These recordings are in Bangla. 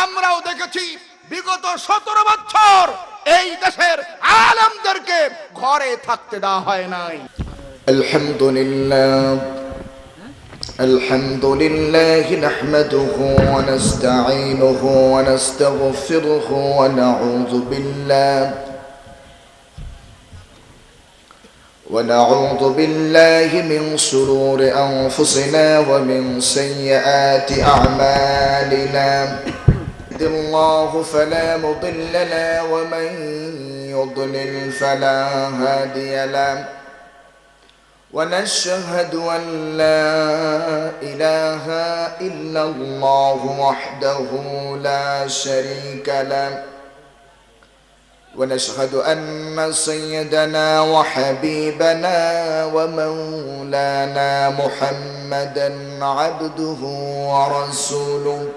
আমরাও দেখেছি বিগত 17 বছর এই দেশের আলেমদেরকে ঘরে থাকতে দেওয়া হয় নাই। الحمد لله نحمده ونستعينه ونستغفره ونعوذ بالله من شرور أنفسنا ومن سيئات أعمالنا يهد الله فلا مضل له ومن يضلل فلا هادي له ونشهد أن لا إله إلا الله وحده لا شريك له ونشهد أن سيدنا وحبيبنا ومولانا محمدا عبده ورسوله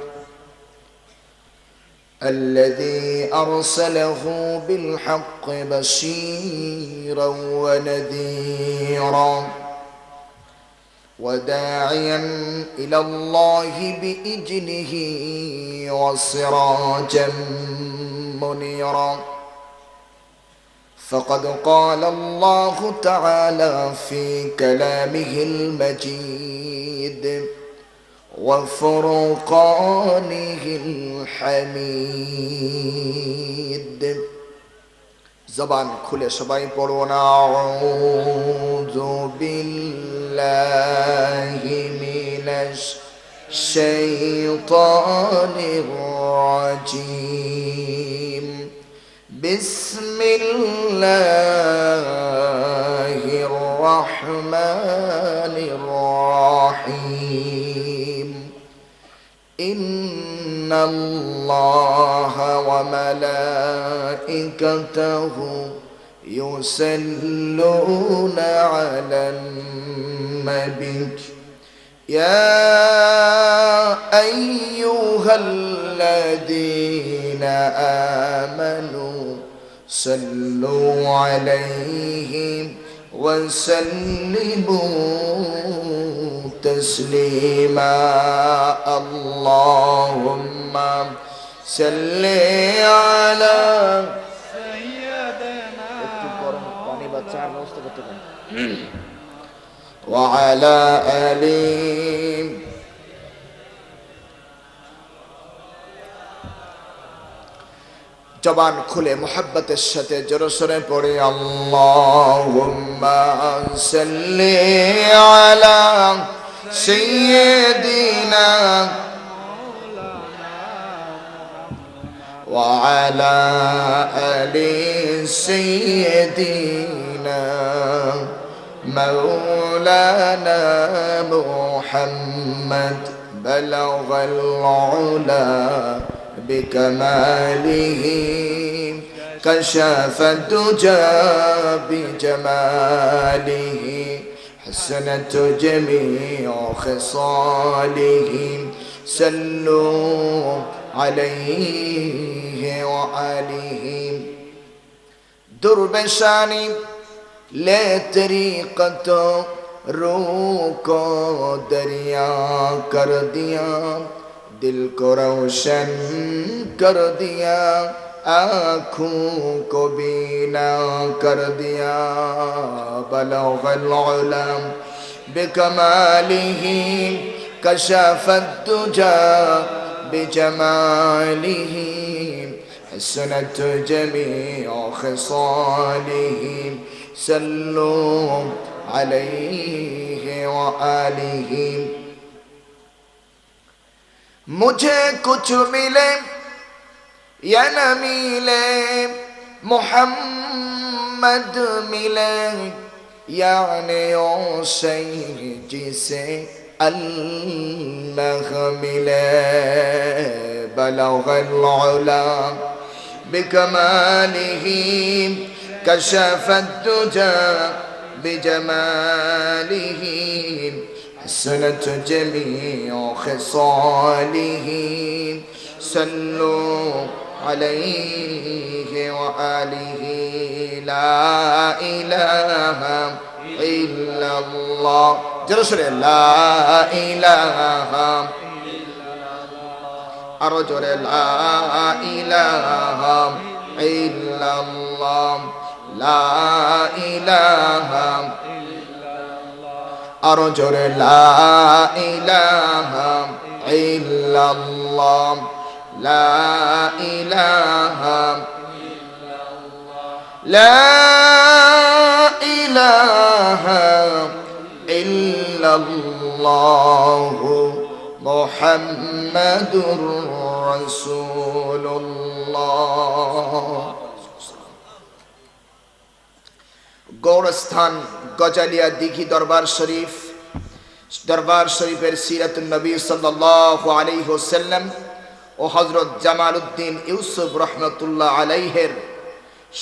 الذي أرسله بالحق بشيرا ونذيرا وداعيا إلى الله بإذنه وسراجا منيرا فقد قال الله تعالى في كلامه المجيد وفرقانه الحميد زبان كل سبعي قرون أعوذ بالله من الشيطان الرجيم بسم الله الرحمن الرحيم إن الله وملائكته يصلون على النبي يا أيها الذين آمنوا صلوا عليه وسلموا تسليما اللهم صل على سيدنا وعلى آله জবান খুলে মুহাব্বতের সাথে জোরে সোরে পড়ে আল্লাহুম্মা সাল্লি আলা সাইয়্যিদিনা ওয়া আলা আলি সাইয়্যিদিনা মাওলানা মুহাম্মদ বালাগাল উলা بكماله كشف الدجى بجماله حسنت جميع خصاله صلوا عليه وآله دربشانی لے طریقت روح کو دریا کر دیا दिल को रोशन कर दिया आँखों को बीना कर दिया बलगल उलम बिकमालिही कशफत दुजा बिजमालिही हसनत जमीअ खिसालिही सल्लु अलैहि व आलिही मुझे कुछ मिले या न मिले मोहम्मद मिले यानी ओ सही जिसे अल्लाह मिले बलगल उला बिकमालिही कशफत दुजा बिजमालिही حسنت جميع خصاله صلوا عليه وآله لا إله إلا الله جرسل لا إله আরো জোরে লা ইলাহা ইল্লাল্লাহ লা ইলাহা আরো জোরে লা ইলাহা ইল্লাল্লাহ লা ইলাহা লা ইলাহা ইল্লাল্লাহ মুহাম্মাদুর রাসূলুল্লাহ। গৌরস্থান গজালিয়া দিঘি দরবার শরীফের সিরাতুন নবী সাল্লাল্লাহু আলাইহি ওয়াসাল্লাম ও হযরত জামালউদ্দিন ইউসুফ রাহমাতুল্লাহ আলাইহির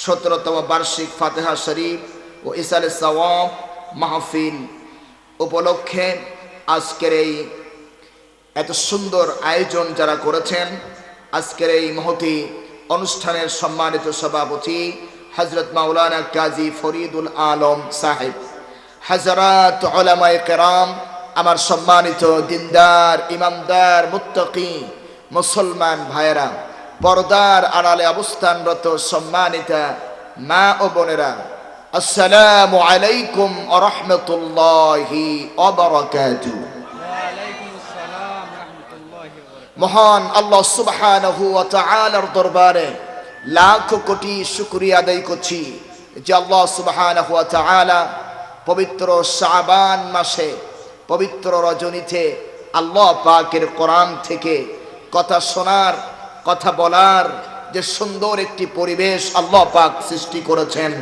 17তম বার্ষিক ফাতিহা শরীফ ও ইসালে সওয়াব মাহফিল উপলক্ষে আজকের এই এত সুন্দর আয়োজন যারা করেছেন, আজকের এই মহতি অনুষ্ঠানের সম্মানিত সভাপতি হযরত মাওলানা কাজী ফরিদুল আলম সাহেব, হাজারাত উলামায়ে কেরাম, আমার সম্মানিত দিনদার ইমামদার মুত্তাকি মুসলমান ভাইয়েরা, পর্দার আড়ালে অবস্থানরত সম্মানিতা মা ও বোনেরা, আসসালামু আলাইকুম ওয়া রাহমাতুল্লাহি ওয়া বারাকাতুহু। মহান আল্লাহ সুবহানাহু ওয়া তাআলার দরবারে লাখ কোটি শুকরিয়া আদায় করছি যে আল্লাহ সুবহানাহু ওয়া তাআলা পবিত্র শাবান মাসে পবিত্র রজনীতে আল্লাহ পাকের কোরআন থেকে কথা শোনার, কথা বলার যে সুন্দর একটি পরিবেশ আল্লাহ পাক সৃষ্টি করেছেন,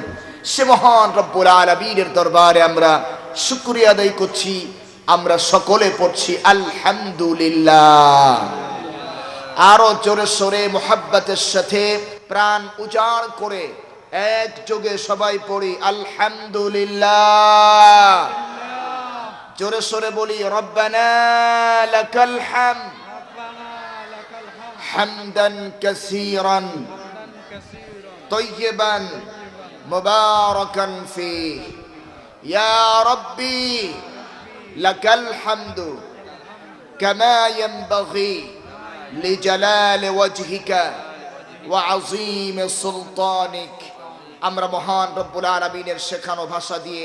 সে মহান রব্বুল আলামিনের দরবারে আমরা শুকরিয়া আদায় করছি। আমরা সকলে পড়ছি আলহামদুলিল্লাহ। আরো জোরে সোরে মোহাব্বতের সাথে প্রাণ উজাড় করে একযোগে সবাই পড়ি আলহামদুলিল্লাহ। জোরে সোরে বলি রব্বানা লাকাল হামদ হামদান কাসীরান তাইয়িবান মুবারাকান ফীহ ইয়া রাব্বি লাকাল হামদু কামা ইয়ানবাগি লিজালালি ওয়াজহিকা ওয়া আযীম সুলতানিক। আমরা মহান রব্বুল আলামিনের শেখানো ভাষা দিয়ে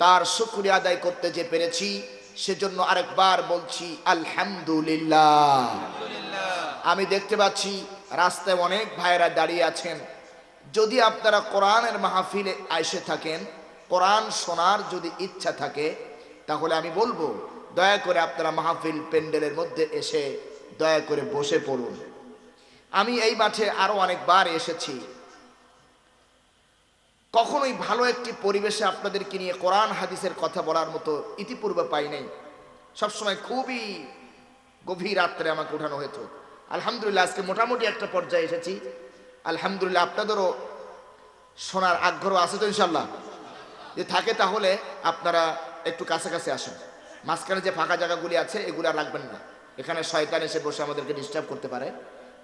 তার শুকরিয়া আদায় করতে যে পেরেছি, সেজন্য আরেকবার বলছি আলহামদুলিল্লাহ। আমি দেখতে পাচ্ছি রাস্তায় অনেক ভাইয়েরা দাঁড়িয়ে আছেন। যদি আপনারা কোরআনের মাহফিলে এসে থাকেন, কোরআন শোনার যদি ইচ্ছা থাকে, তাহলে আমি বলবো দয়া করে আপনারা মাহফিল প্যান্ডেলের মধ্যে এসে দয়া করে বসে পড়ুন। আমি এই মাঠে আরো অনেকবার এসেছি, কখনোই ভালো একটি পরিবেশে আপনাদেরকে নিয়ে কোরআন হাদিসের কথা বলার মতো ইতিপূর্বে পাই নাই। সবসময় খুবই গভীর রাত্রে আমাকে উঠানো হতো। আলহামদুলিল্লাহ আজকে মোটামুটি একটা পর্যায়ে এসেছি। আলহামদুলিল্লাহ আপনাদেরও শোনার আগ্রহ আছে তো ইনশাল্লাহ? যে থাকে তাহলে আপনারা একটু কাছাকাছি আসেন। মাঝখানে যে ফাঁকা জায়গাগুলি আছে এগুলো আর রাখবেন না, এখানে শয়তান এসে বসে আমাদেরকে ডিস্টার্ব করতে পারে।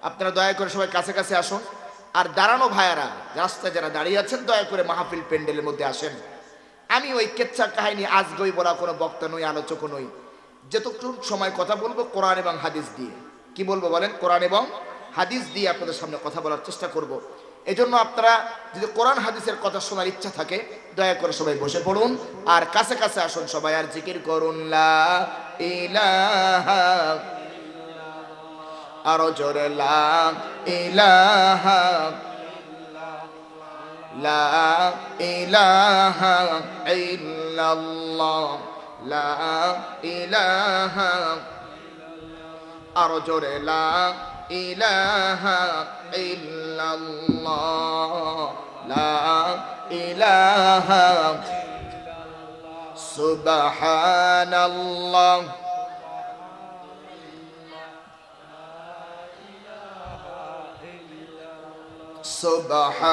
আপনারা দয়া করে সবাই কাছাকাছি আসুন। আর দাঁড়ানো ভাইয়ারা, রাস্তায় যারা দাঁড়িয়ে আছেন, দয়া করে মাহফিল প্যান্ডেলের মধ্যে আসেন। আমি ওই কেচ্ছা কাহিনী আজগই বলা কোনো বক্তা নই, আলোচক নই। যতক্ষণ সময় কথা বলবো কোরআন এবং হাদিস দিয়ে। কি বলবো বলেন? কোরআন এবং হাদিস দিয়ে আপনাদের সামনে কথা বলার চেষ্টা করব। এজন্য আপনারা যদি কোরআন হাদিসের কথা শোনার ইচ্ছা থাকে, দয়া করে সবাই বসে পড়ুন আর কাছে কাছে আসুন সবাই, আর জিকির করুন লা ইলাহা, আরো জোরে লা ইলাহা, লা ইলাহা ইল্লাল্লাহ, লা ইলাহা, আরো জোরে লা ইলাহা ইল্লাল্লাহ, লা ইলাহা, সুবহানাল্লাহ,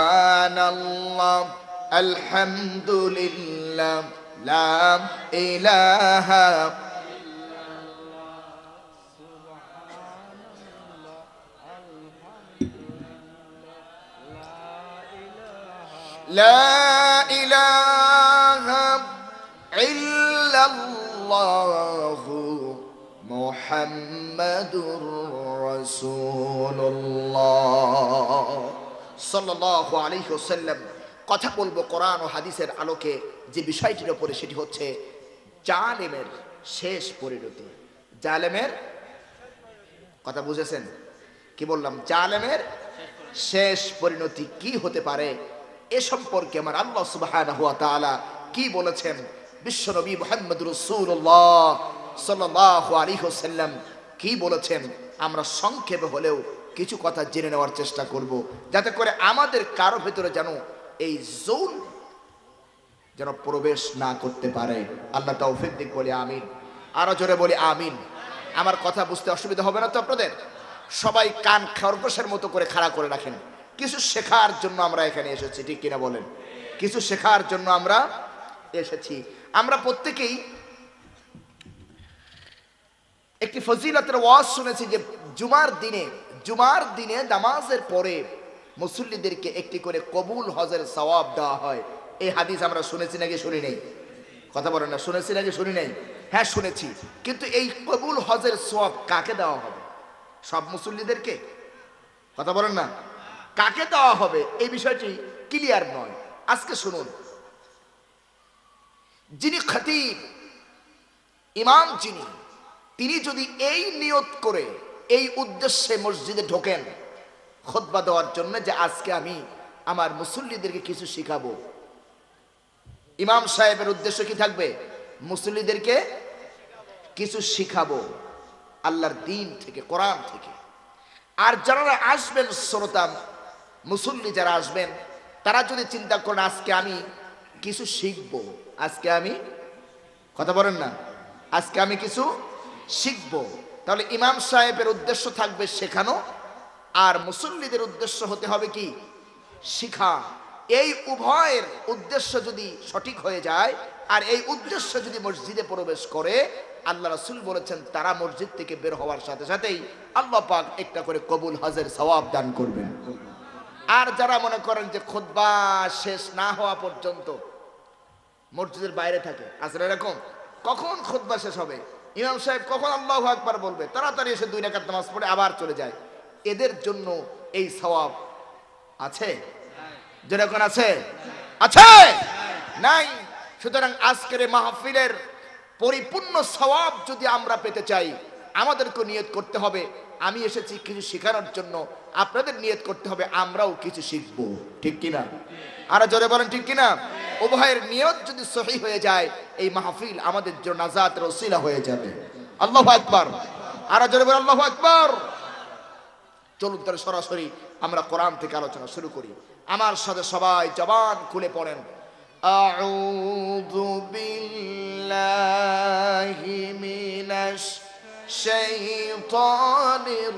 সুবহানাল্লাহ, আলহামদুলিল্লাহ, লা ইলাহা, লা ইলাহা ইল্লাল্লাহু মুহাম্মাদুর রাসূলুল্লাহ সাল্লাল্লাহু আলাইহি ওয়াসাল্লাম। কথা বলবো কোরআন ও হাদিসের আলোকে যে বিষয়টির উপরে, সেটি হচ্ছে জালেমের শেষ পরিণতি। জালেমের কথা বুঝেছেন? কি বললাম? জালেমের শেষ পরিণতি কি হতে পারে এ সম্পর্কে আমার আল্লাহ সুবহানাহু ওয়া তাআলা কি বলেছেন, বিশ্বনবী মুহাম্মদ রাসূলুল্লাহ সাল্লাল্লাহু আলাইহি ওয়াসাল্লাম কি বলেছেন, আমরা সংক্ষেপে হলেও কিছু কথা জেনে নেওয়ার চেষ্টা করব, যাতে করে আমাদের কারো ভেতরে যেন এই জুল যেন প্রবেশ না করতে পারে। আল্লাহ তৌফিক দিক, বলি আমিন। আরো জোরে বলি আমিন। আমার কথা বুঝতে অসুবিধা হবে না তো আপনাদের? সবাই কান খরগোশের মতো করে খাড়া করে রাখেন। কিছু শেখার জন্য আমরা এখানে এসেছি, ঠিক কিনা বলেন? কিছু শেখার জন্য আমরা এসেছি। আমরা প্রত্যেকেই একটি ফজিলতের ওয়াজ শুনেছি যে জুমার দিনে নামাজের পরে মুসল্লিদেরকে একটি করে কবুল হজের সওয়াব দেওয়া হয়। এই হাদিস আমরা শুনেছি নাকি শুনি নাই? কথা বলেন না, শুনেছি নাকি শুনি নাই? হ্যাঁ শুনেছি। কিন্তু এই কবুল হজের সওয়াব কাকে দেওয়া হবে? সব মুসল্লিদেরকে? কথা বলেন না, কাকে দেওয়া হবে এই বিষয়টি ক্লিয়ার নয়। আজকে শুনুন, যিনি খতিব, ইমাম যিনি, তিনি যদি এই নিয়ত করে এই উদ্দেশ্যে মসজিদে ঢোকেন খুতবা দেওয়ার জন্য যে আজকে আমি আমার মুসল্লিদেরকে কিছু শিখাবো, ইমাম সাহেবের উদ্দেশ্য কি থাকবে? মুসল্লিদেরকে কিছু শিখাবো আল্লাহর দ্বীন থেকে, কোরআন থেকে। আর যারা আসবেন শ্রোতা মুসল্লি যারা আসবেন, তারা যদি চিন্তা করেন আজকে আমি কিছু শিখবো, আজকে আমি, কথা বলেন না, আজকে আমি কিছু শিখবো, তাহলে ইমাম সাহেবের উদ্দেশ্য থাকবে শেখানো, আর মুসল্লিদের উদ্দেশ্য হতে হবে কি? শিখা। এই উভয়ের উদ্দেশ্য যদি সঠিক হয়ে যায় আর এই উদ্দেশ্য যদি মসজিদে প্রবেশ করে, আল্লাহ রাসূল বলেছেন তারা মসজিদ থেকে বের হওয়ার সাথে সাথেই আল্লাহ পাক একটা করে কবুল হজের সওয়াব দান করবেন। আর যারা মনে করেন যে খুতবা শেষ না হওয়া পর্যন্ত মসজিদের বাইরে থাকে, আসলে এরকম, কখন খুতবা শেষ হবে, ইমাম সাহেব কখন আল্লাহু আকবার বলবে, তাড়াতাড়ি এসে 2 রাকাত নামাজ পড়ে আবার চলে যায়, এদের জন্য এই সওয়াব আছে? যেরকম আছে, আছে নাই? সুতরাং আজকের মাহফিলের পরিপূর্ণ সওয়াব যদি আমরা পেতে চাই, আমাদেরকে নিয়ত করতে হবে আমি এসেছি কিছু শেখানোর জন্য, আপনাদের নিয়ত করতে হবে আমরাও কিছু শিখব, ঠিক কিনা? আর জোরে বলেন ঠিক কিনা? উভয়ের নিয়ত যদি সহিহ হয়ে যায়, এই মাহফিল আমাদের জন্য নাজাতের ওসিলা হয়ে যাবে। আল্লাহু আকবার। আর জোরে বলেন আল্লাহু আকবার। চলুন তাহলে সরাসরি আমরা কোরআন থেকে আলোচনা শুরু করি। আমার সাথে সবাই জবান খুলে পড়েন, আউযু বিল্লাহি মিনাশ শাইতানির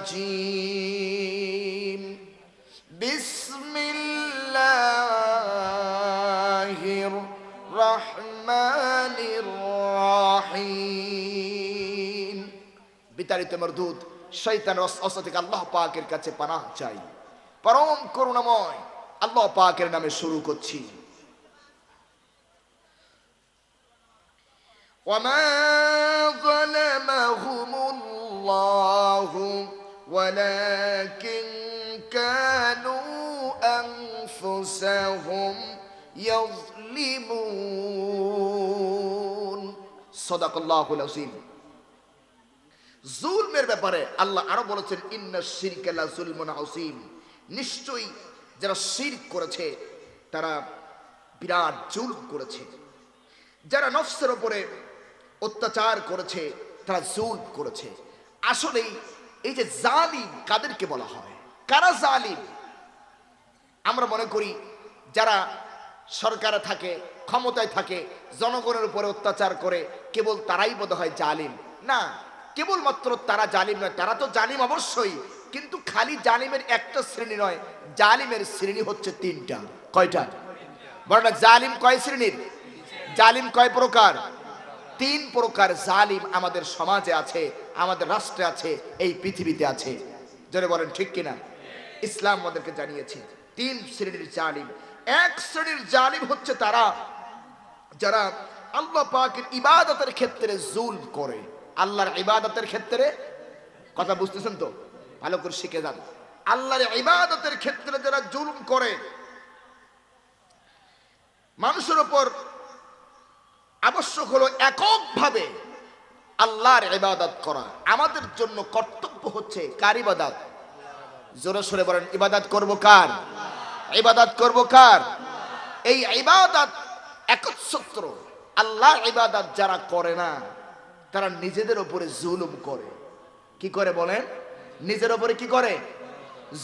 রাজীম, বিসমিল্লাহির রহমানির রহিম। বিতাড়িত মরদুদ শয়তানের ওয়াসওয়াসা থেকে আল্লাহ পাকের কাছে পানাহ চাই। পরম করুণাময় আল্লাহ পাকের নামে শুরু করছি। ওয়ামা যালামাহুমুল্লাহু ওয়ালাকিন কানু আনফুসাহুম ইয়াযলিমুন। সাদাকাল্লাহুল আযীম। জুলমের ব্যাপারে আল্লাহ আরো বলেছেন, ইন্নাশ শিরকা লা যুলমুন আযীম। নিশ্চয়ই যারা শিরক করেছে তারা বিরাট জুলম করেছে। যারা নফসের উপরে অত্যাচার করেছে তারা জুলম করেছে। আসলেই এই যে জালিম কাদেরকে বলা হয়, কারা জালিম? আমরা মনে করি যারা সরকারে থাকে, ক্ষমতায় থাকে, জনগণের উপরে অত্যাচার করে কেবল তারাই বোধহয় জালিম। না, কেবলমাত্র তারা জালিম নয়, তারা তো জালিম অবশ্যই, কিন্তু খালি জালিমের একটা শ্রেণী নয়, জালিমের শ্রেণী হচ্ছে 3টা। কয়টা? বড় জালিম কয় শ্রেণীর? জালিম কয় প্রকার? 3 প্রকার জালিম আমাদের সমাজে আছে, আমাদের রাষ্ট্রে আছে, এই পৃথিবীতে আছে। যারা বলেন ঠিক কিনা? ইসলাম আমাদেরকে জানিয়েছে 3 শ্রেণীর জালিম। এক শ্রেণীর জালিম হচ্ছে তারা যারা আল্লাহ পাকের ইবাদতের ক্ষেত্রে জুলম করে, আল্লাহর ইবাদতের ক্ষেত্রে কথা বুঝতেছেন তো? ভালো করে শিখে যান। আল্লাহর ইবাদতের ক্ষেত্রে যারা জুলুম করে, মানুষের উপর আবশ্যক হলো এককভাবে আল্লাহর ইবাদত করা। আমাদের জন্য কর্তব্য হচ্ছে কার ইবাদত? জোরে সরে বলেন, ইবাদত করব কার? ইবাদত করব কার? এই ইবাদত একচ্ছত্র আল্লাহর ইবাদত যারা করে না, তারা নিজেদের উপরে জুলুম করে। কি করে বলেন? নিজের উপরে কি করে?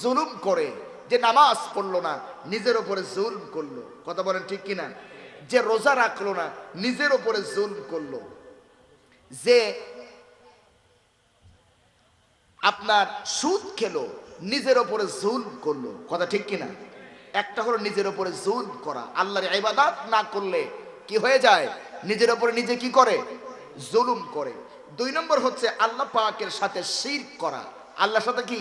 জুলুম করে। যে নামাজ পড়লো না, নিজের উপরে জুলুম করলো। কথা বলেন ঠিক কিনা? যে রোজা রাখলো না, নিজের উপরে জুলুম করলো। যে আপনার সুদ খেলো, নিজের উপরে জুলুম করলো। কথা ঠিক কিনা? একটা হলো নিজের উপরে জুলুম করা। আল্লাহর ইবাদত না করলে কি হয়ে যায়? নিজের উপরে নিজে কি করে? জুলুম করে। 2 নম্বর হচ্ছে আল্লাহ পাকের সাথে শিরক করা। আল্লাহর সাথে কি?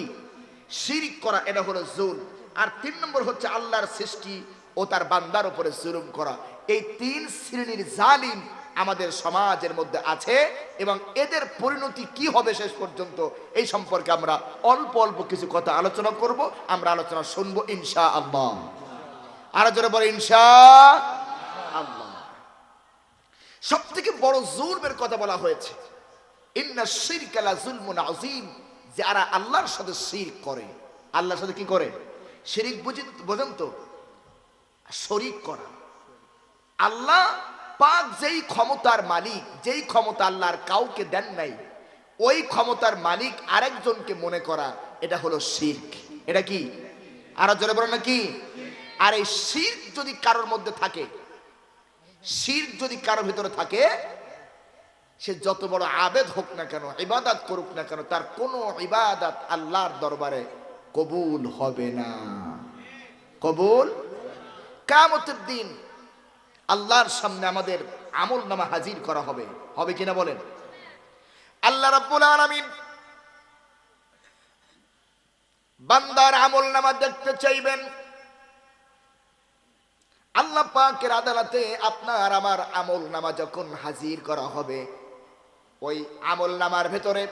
শিরক করা, এটা হলো জুলুম। আর 3 নম্বর হচ্ছে আল্লাহর সৃষ্টি ও তার বান্দার উপরে জুলুম করা। এই 3 শ্রেণীর জালিম আমাদের সমাজের মধ্যে আছে, এবং এদের পরিণতি কি হবে শেষ পর্যন্ত, এই সম্পর্কে আমরা অল্প অল্প কিছু কথা আলোচনা করব। আমরা আলোচনা শুনবো ইনশাআল্লাহ। আর জোরে বলে ইনশাআল্লাহ। সব থেকে বড় জুলমের কথা বলা হয়েছে, ইন্না শিরকা লা যুলমুন আযীম। যারা আল্লাহর সাথে শিরক করে। আল্লাহর সাথে কি করে? শিরক বুঝেন তো? শরীক করা। আল্লাহ পাক যেই ক্ষমতার মালিক, যেই ক্ষমতা আল্লাহর কাউকে দেন নাই, ওই ক্ষমতার মালিক আরেকজনকে মনে করা, এটা হলো শিরক। এটা কি? আরো জোরে বলেন না কি? আর এই শিরক যদি কারোর মধ্যে থাকে, শিরক যদি কারোর ভিতরে থাকে, সে যত বড় আবেদ হোক না কেন, ইবাদত করুক না কেন, তার কোনো ইবাদত আল্লাহর দরবারে কবুল হবে না। কবুল। কিয়ামতের দিন আল্লাহর সামনে আমাদের আমল নামা হাজির করা হবে। হবে কিনা বলেন? আল্লাহ রাব্বুল আলামিন বান্দার আমল নামা দেখতে চাইবেন। আল্লাহ পাকের আদালতে আপনার আমার আমল নামা যখন হাজির করা হবে, ওই আমল নামার ভেতরে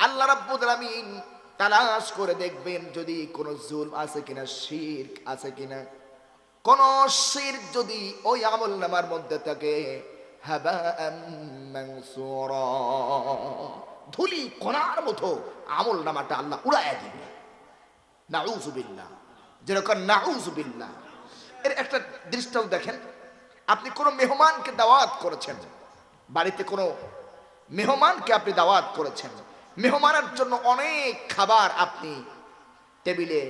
আল্লাহ রাব্বুল আলামিন তালাশ করে দেখবেন যদি কোনো জুলম আছে কিনা, শিরক আছে কিনা। কোন শিরক যদি ওই আমল নামার মধ্যে থাকে, হাবাআম মানসুরা, ধুলি কণার মতো আমল নামাটা আল্লাহ উড়াইয়া দিবে। নাউযুবিল্লাহ। যেরকম নাউযুবিল্লাহ। এর একটা দৃষ্টান্ত দেখেন। আপনি কোনো মেহমানকে দাওয়াত করেছেন, বাড়িতে কোনো মেহমানকে আপনি দাওয়াত করেছেন, মেহমানের জন্য অনেক খাবার আপনি টেবিলে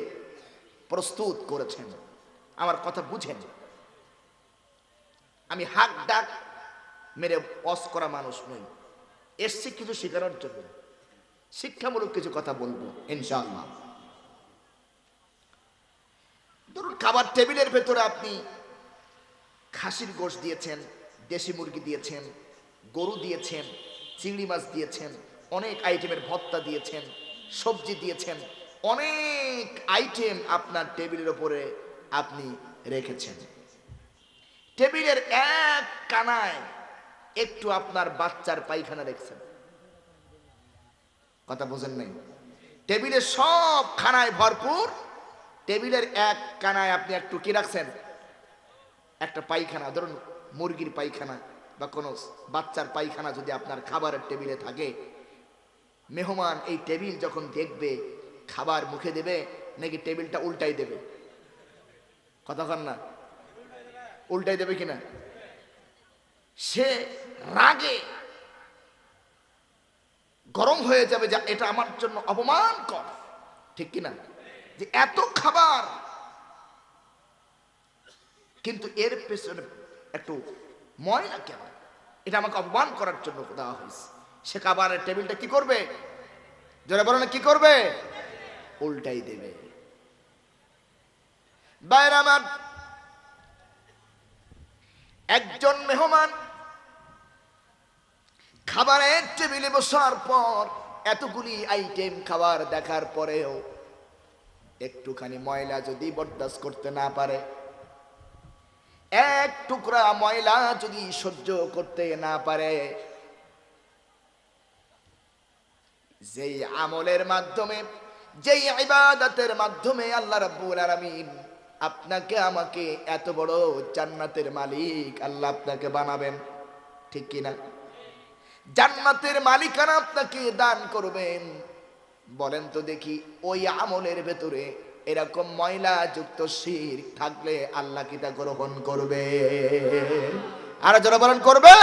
প্রস্তুত করেছেন। আমার কথা বুঝেন। আমি হাক ডাক মেরে ওয়াজ করা মানুষ নই, এসছি কিছু শেখানোর জন্য, শিক্ষামূলক কিছু কথা বলবো ইনশাআল্লাহ। ধরুন খাবার টেবিলের ভেতরে আপনি খাসির গোশত দিয়েছেন, দেশি মুরগি দিয়েছেন, গরু দিয়েছেন, চিংড়ি মাছ দিয়েছেন, অনেক আইটেমের ভর্তা দিয়েছেন, সবজি দিয়েছেন, অনেক আইটেম আপনার টেবিলের উপরে আপনি রেখেছেন। টেবিলের এক কানায় একটু আপনার বাচ্চার পায়খানা রেখেছেন। কথা বোঝেন নাই? টেবিলের সব খানায় ভরপুর, টেবিলের এক কানায় আপনি একটু কি রাখছেন? একটা পায়খানা। ধরুন মুরগির পায়খানা বা কোনো বাচ্চার পায়খানা যদি আপনার খাবারের টেবিলে থাকে, মেহমান এই টেবিল যখন দেখবে, খাবার মুখে দেবে নাকি টেবিলটা উল্টাই দেবে? কথা কন না? উল্টাই দেবে কিনা? সে রাগে গরম হয়ে যাবে যে এটা আমার জন্য অপমানকর, ঠিক কিনা? যে এত খাবার, কিন্তু এর পেছনে একটু ময়লা কেন? এটা আমাকে অপমান করার জন্য দেওয়া হয়েছে। সে খাবারের টেবিলটা কি করবে? যারা বলো না কি করবে? উল্টাই দেবে। বাইরে আমার একজন মেহমান খাবারের টেবিলে বসার পর এতগুলি আইটেম খাবার দেখার পরেও একটুখানি ময়লা যদি বরদাস্ত করতে না পারে, এক টুকরা ময়লা যদি সহ্য করতে না পারে, যেই আমলের মাধ্যমে, যেই ইবাদতের মাধ্যমে আল্লাহ রাব্বুল আলামিন আপনাকে আমাকে এত বড় জান্নাতের মালিক আল্লাহ আপনাকে বানাবেন, ঠিক কিনা? জান্নাতের মালিকানা আপনাকে দান করবেন। বলেন তো দেখি, ওই আমলের ভেতরে এরকম ময়লা যুক্ত শিরক থাকলে আল্লাহ কি তা গ্রহণ করবে? আর যারা বলেন করবে,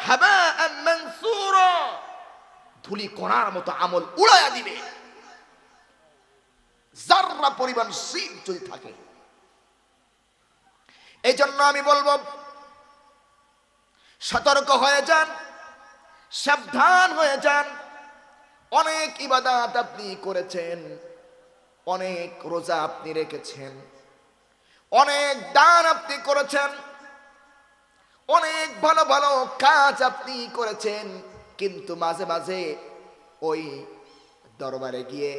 হাবাআম মানসুরা, ধুলি কণার মতো আমল উড়াইয়া দিবে। যাররা পরিমাণ শিরক যদি থাকে। এই জন্য আমি বলবো, সতর্ক হয়ে যান, সাবধান হয়ে যান। অনেক ইবাদত আপনি করেছেন, অনেক রোজা আপনি রেখেছেন, অনেক দান আপনি করেছেন, অনেক ভালো ভালো কাজ আপনি করেছেন, কিন্তু মাঝে মাঝে ওই দরবারে গিয়ে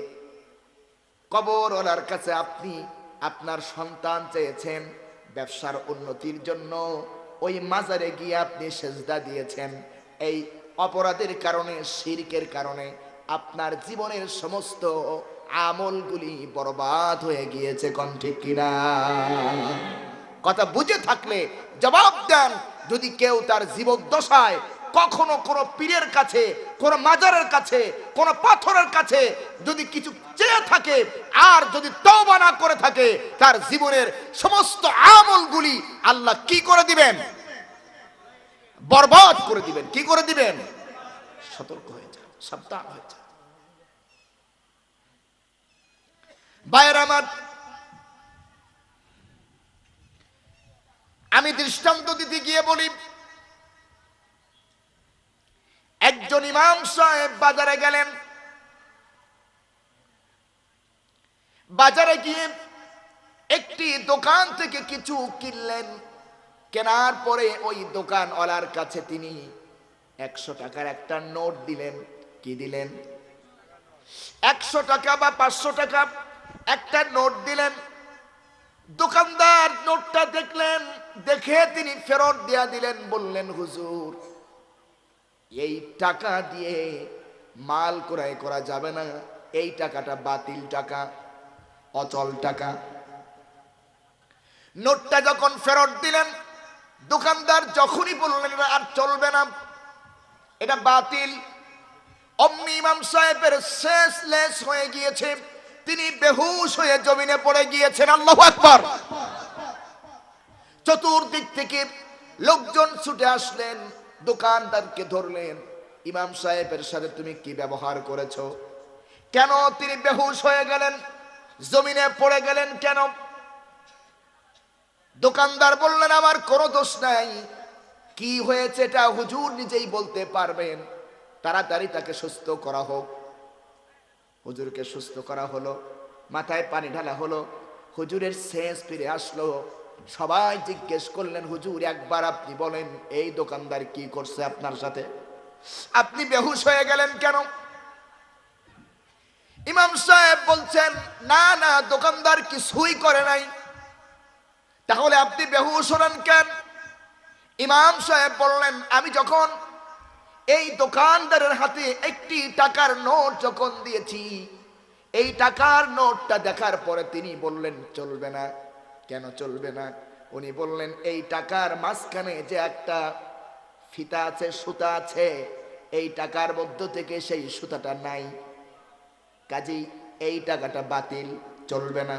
কবরওয়ালার কাছে আপনি আপনার সন্তান চেয়েছেন, ব্যবসার উন্নতির জন্য ওই মাজারে গিয়ে আপনি সেজদা দিয়েছেন। এই অপরাধের কারণে, শিরকের কারণে আপনার জীবনের সমস্ত আমলগুলি বরবাদ হয়ে গিয়েছে। কোন ঠিক কিনা? কথা বুঝে থাকলে জবাব দেন। যদি কেউ তার জীবদ্দশায় কখনো কোনো পীরের কাছে, কোন মাজারের কাছে, কোন পাথরের কাছে যদি কিছু চেয়ে থাকে আর যদি তওবা না করে থাকে, তার জীবনের সমস্ত আমলগুলি আল্লাহ কি করে দিবেন? বরবাদ করে দিবেন। কি করে দিবেন? সতর্ক হয়ে যান, সাবধান হয়ে যান। ভাইয়েরা আমার, আমি দৃষ্টান্ত দিতে গিয়ে বলি, একজন ইমাম সাহেব বাজারে গেলেন। বাজারে গিয়ে একটি দোকান থেকে কিছু কিনলেন। কেনার পরে ওই দোকানওয়ালার কাছে তিনি 100 টাকার একটা নোট দিলেন। কি দিলেন? 100 টাকা বা 500 টাকা একটা নোট দিলেন। দোকানদার নোটটা দেখলেন, দেখে তিনি ফেরত দিয়া দিলেন। বললেন, হুজুর, এই টাকা দিয়ে মাল ক্রয় করা যাবে না, এই টাকাটা বাতিল টাকা, অচল টাকা। নোটটা যখন ফেরত দিলেন, দোকানদার যখনই বললেন আর চলবে না, এটা বাতিল, অমনি ইমাম সাহেবের শেষ লেশ হয়ে গিয়েছে। তিনি বেহুশ হয়ে জমিনে পড়ে গিয়েছেন। আল্লাহু আকবার। চতুর্দিক থেকে লোকজন ছুটে আসলেন, দোকানদারকে ধরলেন। ইমাম সাহেবের সাথে তুমি কি ব্যবহার করেছো? কেন তিনি বেহুশ হয়ে গেলেন, জমিনে পড়ে গেলেন কেন? দোকানদার বললেন, আমার কোনো দোষ নাই। কি হয়েছে এটা হুজুর নিজেই বলতে পারবেন। তাড়াতাড়ি তাকে সুস্থ করা হোক। হুজুরকে সুস্থ করা হলো, মাথায় পানি ঢালা হলো, হুজুরের সেন্স ফিরে আসলো। সবাই জিজ্ঞেস করলেন, হুজুর একবার আপনি বলেন এই দোকানদার কি করছে আপনার সাথে? আপনি বেহুশ হয়ে গেলেন কেন? ইমাম সাহেব বলছেন, না না, দোকানদার কিছুই করে নাই। তাহলে আপনি বেহুশ হলেন কেন? ইমাম সাহেব বললেন, আমি যখন এই দোকানদারের হাতে একটি টাকার নোট যখন দিয়েছি, এই টাকার নোটটা দেখার পরে তিনি বললেন চলবে না। কেন চলবে না? উনি বললেন, এই টাকার মাঝখানে যে একটা ফিতা আছে, সুতা আছে, এই টাকার মধ্য থেকে সেই সুতাটা নাই, কাজেই এই টাকাটা বাতিল, চলবে না।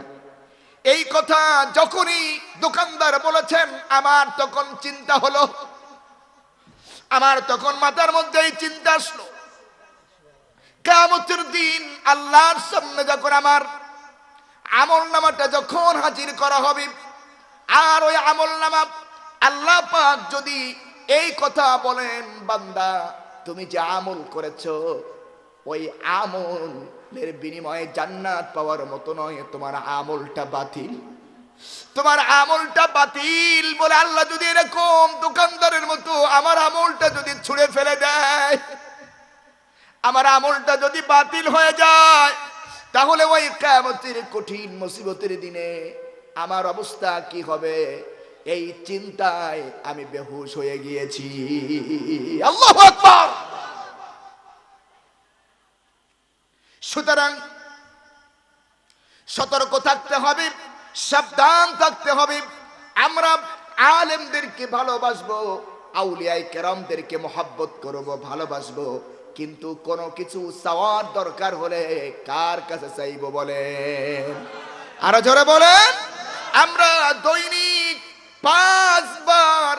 এই কথা যখনই দোকানদার বলেছেন, আমার তখন চিন্তা হলো, আমার তখন মাথার মধ্যে এই চিন্তা আসলো, কিয়ামতের দিন আল্লাহর সামনে যখন আমার আমলনামাটা যখন হাজির করা হবে, আর ওই আমলনামা আল্লাহ পাক যদি এই কথা বলেন, বান্দা তুমি যে আমল করেছো ওই আমলের বিনিময়ে জান্নাত পাওয়ার মতো নয়, তোমার আমলটা বাতিল, তোমার আমলটা বাতিল বলে আল্লাহ যদি এরকম দোকানদারের মতো আমার আমলটা যদি ছুঁড়ে ফেলে দেয়, আমার আমলটা যদি বাতিল হয়ে যায়, তাহলে ওই কিয়ামতের কঠিন মুসিবতের দিনে আমার অবস্থা কি হবে? এই চিন্তায় আমি বেহুশ হয়ে গিয়েছি। আল্লাহু আকবার। সুতরাং সতর্ক থাকতে হবে, সাবধান থাকতে হবে। আমরা আলেমদেরকে ভালোবাসবো, আউলিয়ায়ে কেরামদেরকে মহব্বত করব, ভালোবাসবো, কিন্তু কোনো কিছু চাওয়ার দরকার হলে কার কাছে চাইবো বলেন? আরো জোরে বলেন। আমরা দৈনিক 5 বার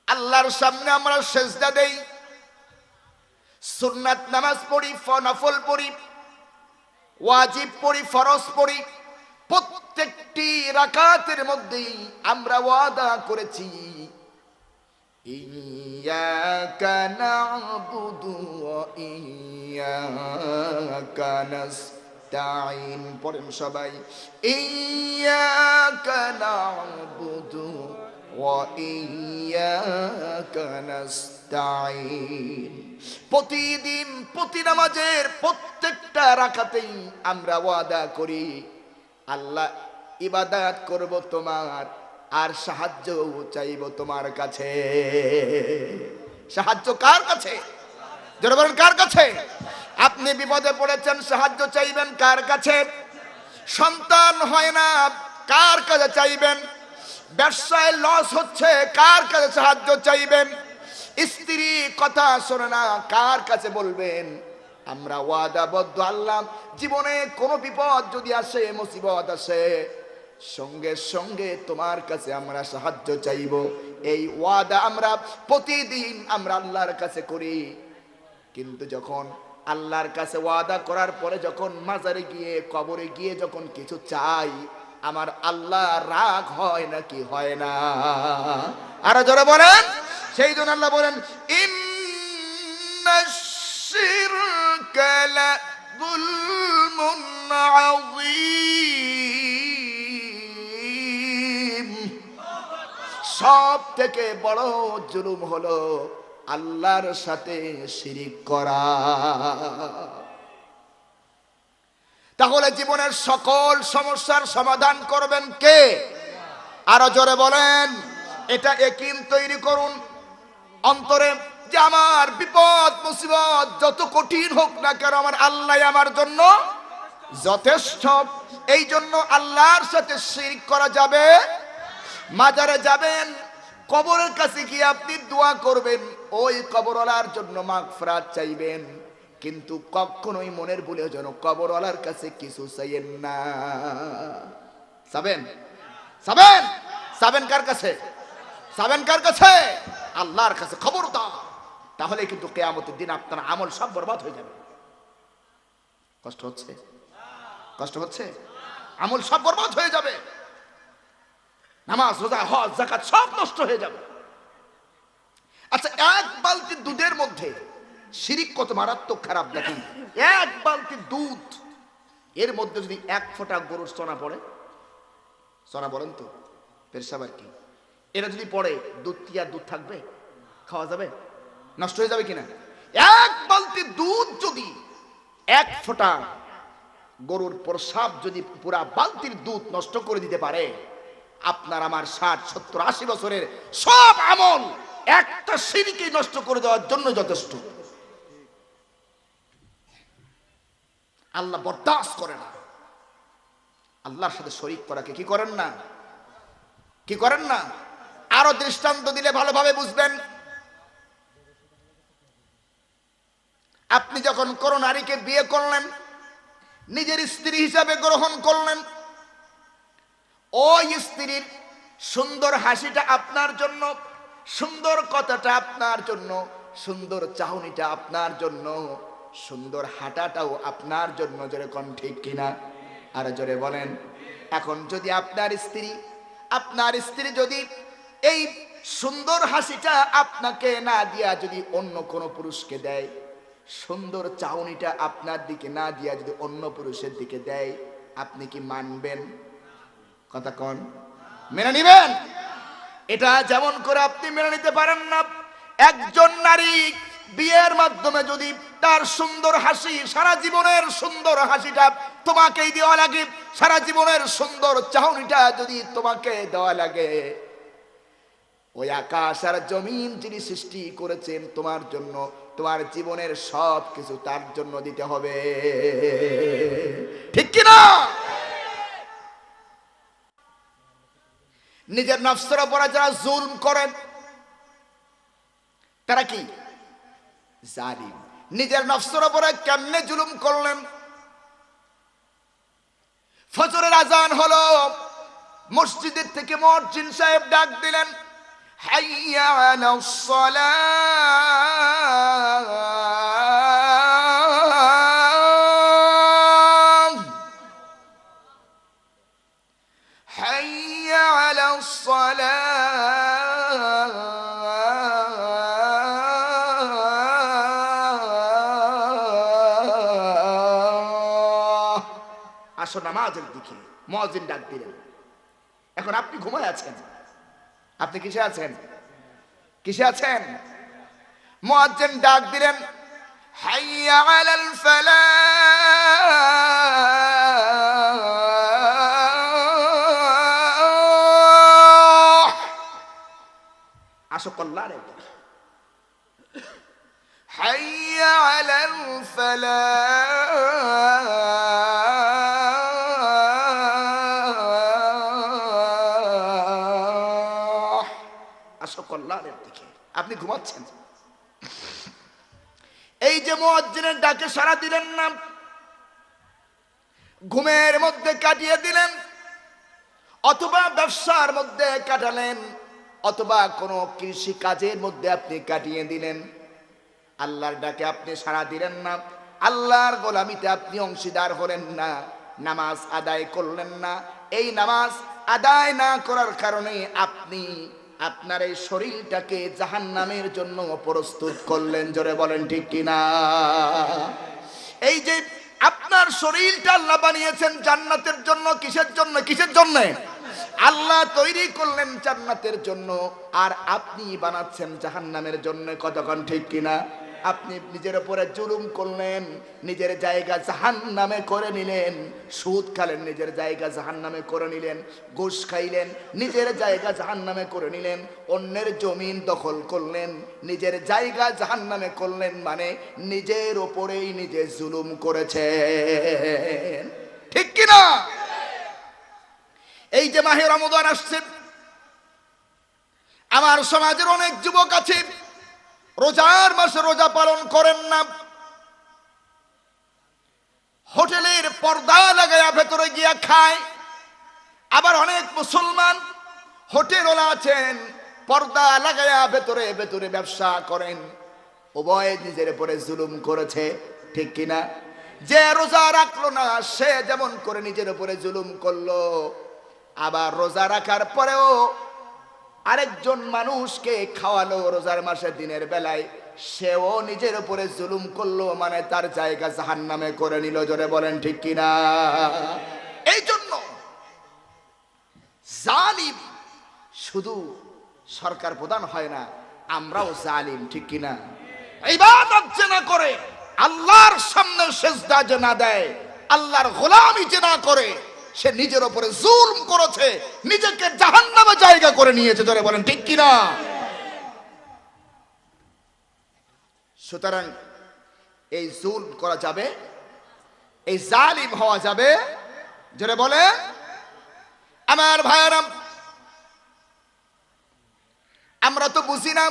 আল্লাহর সামনে আমরা সেজদা দেই, সুন্নাত নামাজ পড়ি, নফল পড়ি, ওয়াজিব পড়ি, ফরজ পড়ি। প্রত্যেকটি রাকাতের মধ্যেই আমরা ওয়াদা করেছি, ইয়্যাকা না'বুদু ওয়া ইয়্যাকা নাস্তাঈন। পড়েন সবাই, ইয়্যাকা না'বুদু ওয়া ইয়্যাকা নাস্তাঈন। প্রতিদিন প্রতি নামাজের প্রত্যেকটা রাকাতেই আমরা ওয়াদা করি, আল্লাহ ইবাদত করব তোমার, আর সাহায্য চাইব তোমার কাছে। সাহায্য কার কাছে? যারা বলেন কার কাছে? আপনি বিপদে পড়েছেন, সাহায্য চাইবেন কার কাছে? সন্তান হয় না, কার কাছে চাইবেন? ব্যবসায় লস হচ্ছে, কার কাছে সাহায্য চাইবেন? স্ত্রী কথা শোনে না, কার কাছে বলবেন? আমরা ওয়াদাবদ্ধ, আল্লাহ জীবনে কোনো বিপদ যদি আসে, মুসিবত আসে, সঙ্গে সঙ্গে তোমার কাছে আমরা সাহায্য চাইব। এই ওয়াদা আমরা প্রতিদিন আমরা আল্লাহর কাছে করি। কিন্তু যখন আল্লাহর কাছে ওয়াদা করার পরে যখন মাজারে গিয়ে, কবরে গিয়ে যখন কিছু চাই, আমার আল্লাহ রাগ হয় নাকি হয় না? আরো জোরে বলেন। সেই জন্য আল্লাহ বলেন, ইন্নাশ শিরকা লাযুলমুন আযীম। সব থেকে বড় জুলুম হলো আল্লাহর সাথে শিরিক করা। তাহলে জীবনের সকল সমস্যার সমাধান করবেন কে? আরো জোরে বলেন। এটা ইয়াকিন তৈরি করুন অন্তরে, যে আমার বিপদ মুসিবত যত কঠিন হোক না কেন, আমার আল্লাহ আমার জন্য যথেষ্ট। এই জন্য আল্লাহর সাথে শিরক করা যাবে। মাজারে যাবেন, কবরের কাছে গিয়ে আপনি দোয়া করবেন, ওই কবরওয়ালার জন্য মাগফিরাত চাইবেন, কিন্তু কখনোই মনের ভুলে যেন কবরওয়ালার কাছে কিছু চাইেন না। যাবেন যাবেন যাবেন কার কাছে? যাবেন কার কাছে? আল্লাহর কাছে। খবরদার, তাহলে কিন্তু কিয়ামতের দিন আপনার আমল সব বরবাদ হয়ে যাবে। কষ্ট হচ্ছে? কষ্ট হচ্ছে? আমল সব বরবাদ হয়ে যাবে, নামাজ, রোজা, হজ, যাকাত সব নষ্ট হয়ে যাবে। আচ্ছা, এক বালতি দুধের মধ্যে শিরিক কত মারাত্মক খারাপ দেখেন। এক বালতি দুধ, এর মধ্যে যদি 1 ফোঁটা গরুর চনা পড়ে, চনা বলেন তো, পেশাব আর কি, এটা যদি পড়ে, দুধ কি আর দুধ থাকবে? খাওয়া যাবে? নষ্ট হয়ে যাবে কিনা? এক বালতি দুধ যদি 1 ফোঁটা গরুর প্রসাব যদি পুরা বালতির দুধ নষ্ট করে দিতে পারে, আপনার আমার 60, 70, 80 বছরের সব আমল একটা শিরকে নষ্ট করে দেওয়ার জন্য যথেষ্ট। আল্লাহ বরদাস্ত করে না। আল্লাহর সাথে শরীক করাকে কি করেন না? কি করেন না? আরো দৃষ্টান্ত দিলে ভালোভাবে বুঝবেন। আপনি যখন কোন নারীকে বিয়ে করলেন, নিজের স্ত্রী হিসাবে গ্রহণ করলেন, ওই স্ত্রীর সুন্দর হাসিটা আপনার জন্য, সুন্দর কথাটা আপনার জন্য, সুন্দর চাহনিটা আপনার জন্য, সুন্দর হাঁটাটাও আপনার জন্য। জোরে কোন ঠিক কিনা? আর জোরে বলেন। এখন যদি আপনার স্ত্রী যদি এই সুন্দর হাসিটা আপনাকে না দিয়া যদি অন্য কোনো পুরুষকে দেয়, সুন্দর চাহনিটা আপনার দিকে না দিয়া যদি অন্য পুরুষের দিকে দেয়, আপনি কি মানবেন? কথা কোন? মেনে নিবেন? এটা যেমন করে আপনি মেনে নিতে পারেন না, একজন নারী বিয়ের মাধ্যমে যদি তার সুন্দর হাসি, সারা জীবনের সুন্দর হাসিটা তোমাকেই দেওয়া লাগে, সারা জীবনের সুন্দর চাহনিটা যদি তোমাকে দেওয়া লাগে, ওই আকাশ আর জমিন যিনি সৃষ্টি করেছেন তোমার জন্য, তোমার জীবনের সব কিছু তার জন্য দিতে হবে। ঠিক কিনা? নিজের নফসের উপরে যারা জুলম করেন তারা কি জালিম। নিজের নফসের উপরে কেমনে জুলুম করলেন? ফজরের আজান হলো, মসজিদের থেকে মুয়াজ্জিন সাহেব ডাক দিলেন, হাইয়া আলাস সালাহ, হাইয়া আলাস সালাহ। আসো নামাজের দিকে। মুয়াজ্জিন ডাক দিলেন। এখন আপনি ঘুমায় আছেন, আপনি কিসে আছেন? কিসে আছেন? মুয়াজ্জিন ডাক দিলেন, হাইয়া আলাল ফালাহ, আসো কল্যাণের দিকে। হাইয়া আলাল ফালাহ, আসো কল্যাণের দিকে। আপনি ঘুমাচ্ছেন। এই যে মুয়াজ্জিনের ডাকে সাড়া দিলেন না, ঘুমের মধ্যে কাটিয়ে দিলেন, অথবা ব্যবসার মধ্যে কাটালেন, অথবা কোনো কৃষি কাজের মধ্যে আপনি কাটিয়ে দিলেন, আল্লাহর ডাকে আপনি সাড়া দিলেন না, আল্লাহর গোলামিতে আপনি অংশীদার হলেন না, নামাজ আদায় করলেন না। এই নামাজ আদায় না করার কারণে আপনি আপনার এই শরীরটাকে জাহান্নামের জন্য প্রস্তুত করলেন। জোরে বলেন ঠিক কিনা? এই যে আপনার শরীরটা আল্লাহ বানিয়েছেন জান্নাতের জন্য, কিসের জন্য? কিসের জন্য? আল্লাহ তৈরি করলেন জান্নাতের জন্য, আর আপনি বানাচ্ছেন জাহান্নামের জন্য। কতক্ষণ ঠিক কিনা? আপনি নিজের উপরে জুলুম করলেন, নিজের জায়গা জাহান্নামে করে নিলেন। সুদ খালেন, নিজের জায়গা জাহান্নামে করে নিলেন। ঘুষ খাইলেন, নিজের জায়গা জাহান্নামে করে নিলেন। অন্যের জমিন দখল করলেন, নিজের জায়গা জাহান্নামে করলেন। মানে নিজের ওপরেই নিজে জুলুম করেছেন। ঠিক কিনা? এই যে মাহে রমজান আসছে, আমার সমাজের অনেক যুবক আছে রোজার মাসে রোজা পালন করেন না, হোটেলের পর্দা লাগায়া ভেতরে গিয়া খায়। আবার অনেক মুসলমান হোটেলওয়ালা আছেন, পর্দা লাগায়া ভেতরে ভেতরে ব্যবসা করেন। উভয় নিজের উপরে জুলুম করেছে। ঠিক কিনা? যে রোজা রাখলো না সে যেমন করে নিজের উপরে জুলুম করলো, আবার রোজা রাখার পরেও আরেকজন মানুষকে খাওয়ালো রোজার মাসে দিনের বেলায়, সেও নিজের উপরে জুলুম করলো। মানে তার জায়গা জাহান্নামে করে নিল। জোরে বলেন ঠিক কিনা? এই জন্য জালিম শুধু সরকার প্রধান হয় না, আমরাও জালিম। ঠিক কিনা? ইবাদত যে না করে, আল্লাহর সামনে সিজদা যে না দেয়, আল্লাহর গোলামি যে না করে, সে নিজের উপরে জুলম করেছে, নিজেকে জাহান্নামে জায়গা করে নিয়েছে। ধরে বলেন ঠিক কিনা? সুতরাং এই জুলম করা যাবে, এই জালিম হওয়া যাবে। জোরে বলে আমার ভাইয়েরা, আমরা তো বুঝি না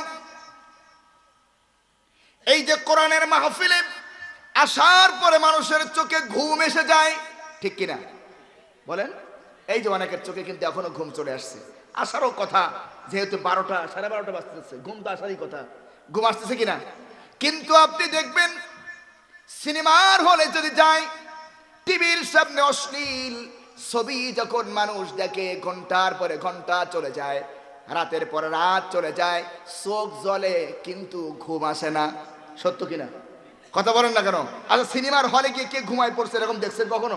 এই যে কোরআনের মাহফিলে আসার পরে মানুষের চোখে ঘুম এসে যায়। ঠিক কিনা বলেন? এই যে অনেকের চোখে কিন্তু এখনো ঘুম চলে আসছে। আসারও কথা, যেহেতু 12টা 12:30 বাজতেছে, ঘুম তো আসারই কথা। ঘুম আসতেছে কিনা? কিন্তু আপনি দেখবেন সিনেমার হলে যদি যায়, টিভির সামনে অশ্লীল ছবি যখন মানুষ দেখে, ঘন্টার পরে ঘন্টা চলে যায়, রাতের পরে রাত চলে যায়, চোখ জ্বলে কিন্তু ঘুম আসে না। সত্য কিনা? কথা বলেন না কেন? আচ্ছা, সিনেমার হলে গিয়ে কে ঘুমায় পড়ছে এরকম দেখছেন কখনো?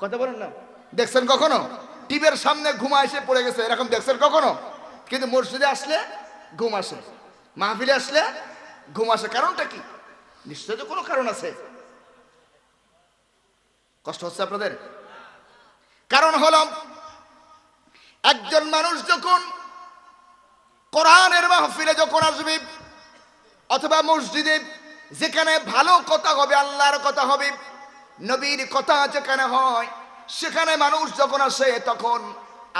কথা বলেন না। দেখছেন কখনো? টিভির সামনে ঘুমায় এসে পড়ে গেছে এরকম দেখছেন কখনো? কিন্তু মসজিদে আসলে ঘুম আসে, মাহফিলে আসলে ঘুম আসে। কারণটা কি? নিশ্চয় তো কোনো কারণ আছে। কষ্ট হচ্ছে আপনাদের? কারণ হলো, একজন মানুষ যখন কোরআনের মাহফিলে যখন আসবে অথবা মসজিদে যেখানে ভালো কথা হবে, আল্লাহর কথা হবে, নবীর কথা যেখানে হয়, সেখানে মানুষ যখন আসে তখন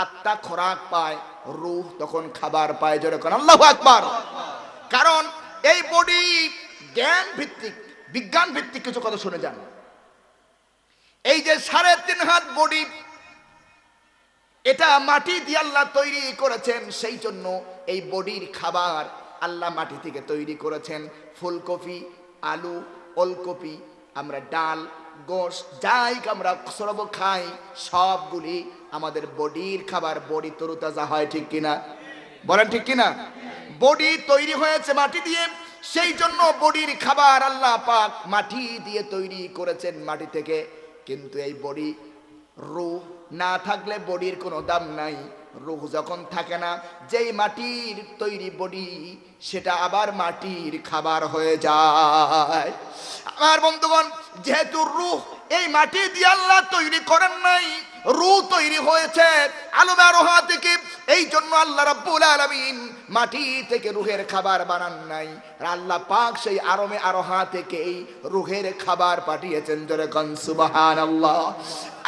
আত্মা খোরাক পায়, রূহ তখন খাবার পায়। যেরকম আল্লাহু আকবার। কারণ এই বডি জ্ঞান ভিত্তিক, বিজ্ঞান ভিত্তিক কিছু কথা শুনে যান। এই যে 3.5 হাত বডি, এটা মাটি দিয়ে আল্লাহ তৈরি করেছেন। সেই জন্য এই বডির খাবার আল্লাহ মাটি থেকে তৈরি করেছেন। ফুলকপি, আলু, ওলকপি, আমরা ডাল, গোশ, যাই আমরা সরব খাই, সবগুলি আমাদের বডির খাবার। বডি তরুতাজা হয়, ঠিক কিনা বলেন, ঠিক কিনা? বডি তৈরি হয়েছে মাটি দিয়ে, সেই জন্য বডির খাবার আল্লাহ পাক মাটি দিয়ে তৈরি করেছেন, মাটি থেকে। কিন্তু এই বডি, রূহ না থাকলে বডির কোনো দাম নাই। রূহ যখন থাকে না, যেই মাটির তৈরি বডি, সেটা আবার মাটির খাবার হয়ে যায়। আমার বন্ধুগণ, যেহেতু রূহ এই মাটি দিয়ে আল্লাহ তৈরি করেন নাই, রূহ তৈরি হয়েছে আলমে আরোহা থেকে। এই জন্য আল্লাহ রাব্বুল আলামিন মাটি থেকে রূহের খাবার বানান নাই। আল্লাহ পাক সেই আরমে আরোহা থেকে এই রূহের খাবার পাঠিয়েছেন। জোরে কোন সুবহানাল্লাহ।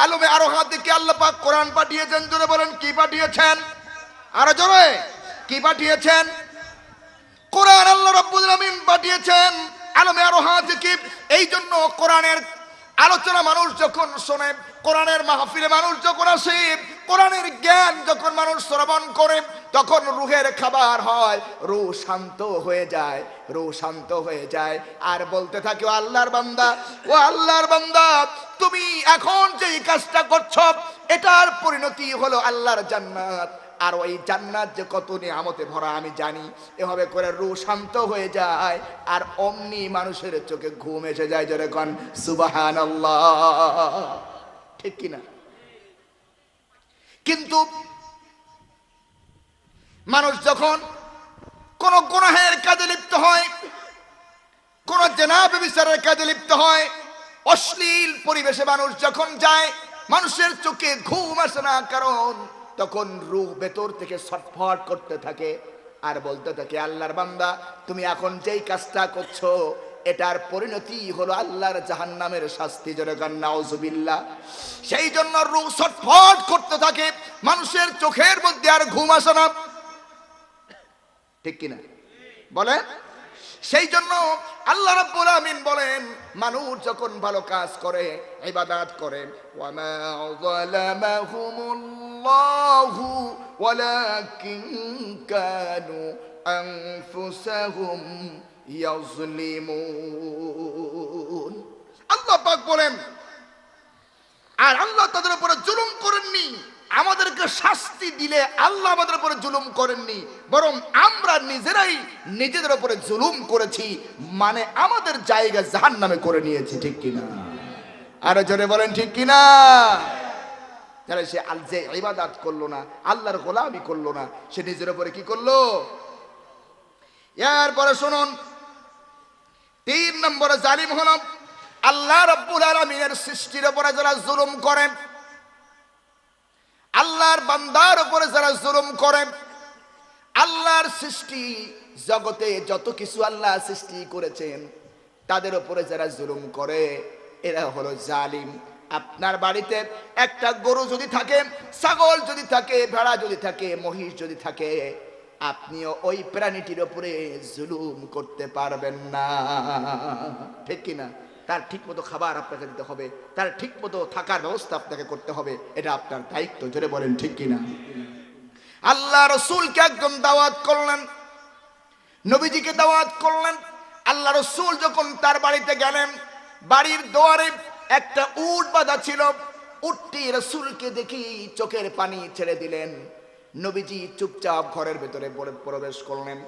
আলমে আরোহা থেকে আল্লাহ পাক কোরআন পাঠিয়েছেন। জোরে বলেন, কি পাঠিয়েছেন? আরো জোরে, কি পাঠিয়েছেন? কোরআন আল্লাহ রাব্বুল আলামিন পাঠিয়েছেন আলমে আরোহা থেকে। এই জন্য কোরআনের আলোচনা মানুষ যখন শোনে, কোরআনের মাহফিলে মানুষ যখন আসে, কোরআনের জ্ঞান যখন মানুষ শ্রবণ করে, তখন রূহের খাবার হয়, রূহ শান্ত হয়ে যায়, রূহ শান্ত হয়ে যায়। আর বলতে থাকে, ও আল্লাহর বান্দা, ও আল্লাহর বান্দা, তুমি এখন যে কাজটা করছো, এটার পরিণতি হলো আল্লাহর জান্নাত। আর ওই জান্নাত যে কত নিয়ামতে ভরা আমি জানি। এভাবে করে রূহ শান্ত হয়ে যায়, আর অমনি মানুষের চোখে ঘুম এসে যায়। জোরে কোন সুবহানাল্লাহ, ঠিক কিনা? কিন্তু মানুষ যখন কোন গুনাহের কাজে লিপ্ত হয়, কোন জেনা ব্যভিচারের কাজে লিপ্ত হয়, অশ্লীল পরিবেশে মানুষ যখন যায়, মানুষের চোখে ঘুম আসে না। কারণ তখন রূহ ভেতর থেকে ছটফট করতে থাকে আর বলতে থাকে, আল্লাহর বান্দা, তুমি এখন যেই কাজটা করছো, এটার পরিণতি হলো আল্লাহর জাহান্নামের শাস্তি। জোরে কান নাউজুবিল্লাহ। সেই জন্য রূহ ছটফট করতে থাকে, মানুষের চোখের মধ্যে আর ঘুম আসে না, ঠিক কিনা বলেন? সেই জন্য আল্লাহ রাব্বুল আমিন বলেন, মানুষ যখন ভালো কাজ করে, ইবাদত করে, ওয়ামা যালামাহুমুল্লাহু ওয়ালাকিন কানু আনফুসাহুম ইয়াজলিমুন। আল্লাহ পাক বলেন, আর আল্লাহ তাদের উপরে জুলুম করেননি। আমাদেরকে শাস্তি দিলে আল্লাহ আমাদের উপরে জুলুম করেননি, বরং আমরা নিজেরাই নিজেদের উপরে জুলুম করেছি, মানে আমাদের জায়গা জাহান্নামে করে নিয়েছি, ঠিক কিনা? আরো জোরে বলেন, ঠিক কিনা? তাহলে সে যে ইবাদত করলো না, আল্লাহর গোলামি করলো না, সে নিজের উপরে কি করলো? এরপরে শুনুন, 3 নম্বরে জালিম হলো আল্লাহ রাব্বুল আলামিনের সৃষ্টির উপরে যারা জুলুম করেন, আল্লাহর বান্দার উপরে যারা জুলুম করেন। আল্লাহর সৃষ্টি জগতে যত কিছু আল্লাহ সৃষ্টি করেছেন, তাদের উপরে যারা জুলুম করে, এরা হলো জালিম। আপনার বাড়িতে একটা গরু যদি থাকে, ছাগল যদি থাকে, ভেড়া যদি থাকে, মহিষ যদি থাকে, আপনিও ওই প্রাণীটির উপরে জুলুম করতে পারবেন না, ঠিক কিনা? তার ঠিক মতো খাবার আপনাকে দিতে হবে, তার ঠিক মতো থাকার ব্যবস্থা আপনাকে করতে হবে, এটা আপনার দায়িত্ব। জোরে বলেন, ঠিক কিনা? আল্লাহ রসুলকে একদম দাওয়াত করলেন, নবীজিকে দাওয়াত করলেন। আল্লাহ রসুল যখন তার বাড়িতে গেলেন, বাড়ির দুয়ারে একটা উট বাঁধা ছিল। উটটি রসুলকে দেখি চোখের পানি ছেড়ে দিলেন। নবীজি চুপচাপ ঘরের ভেতরে প্রবেশ করলেন,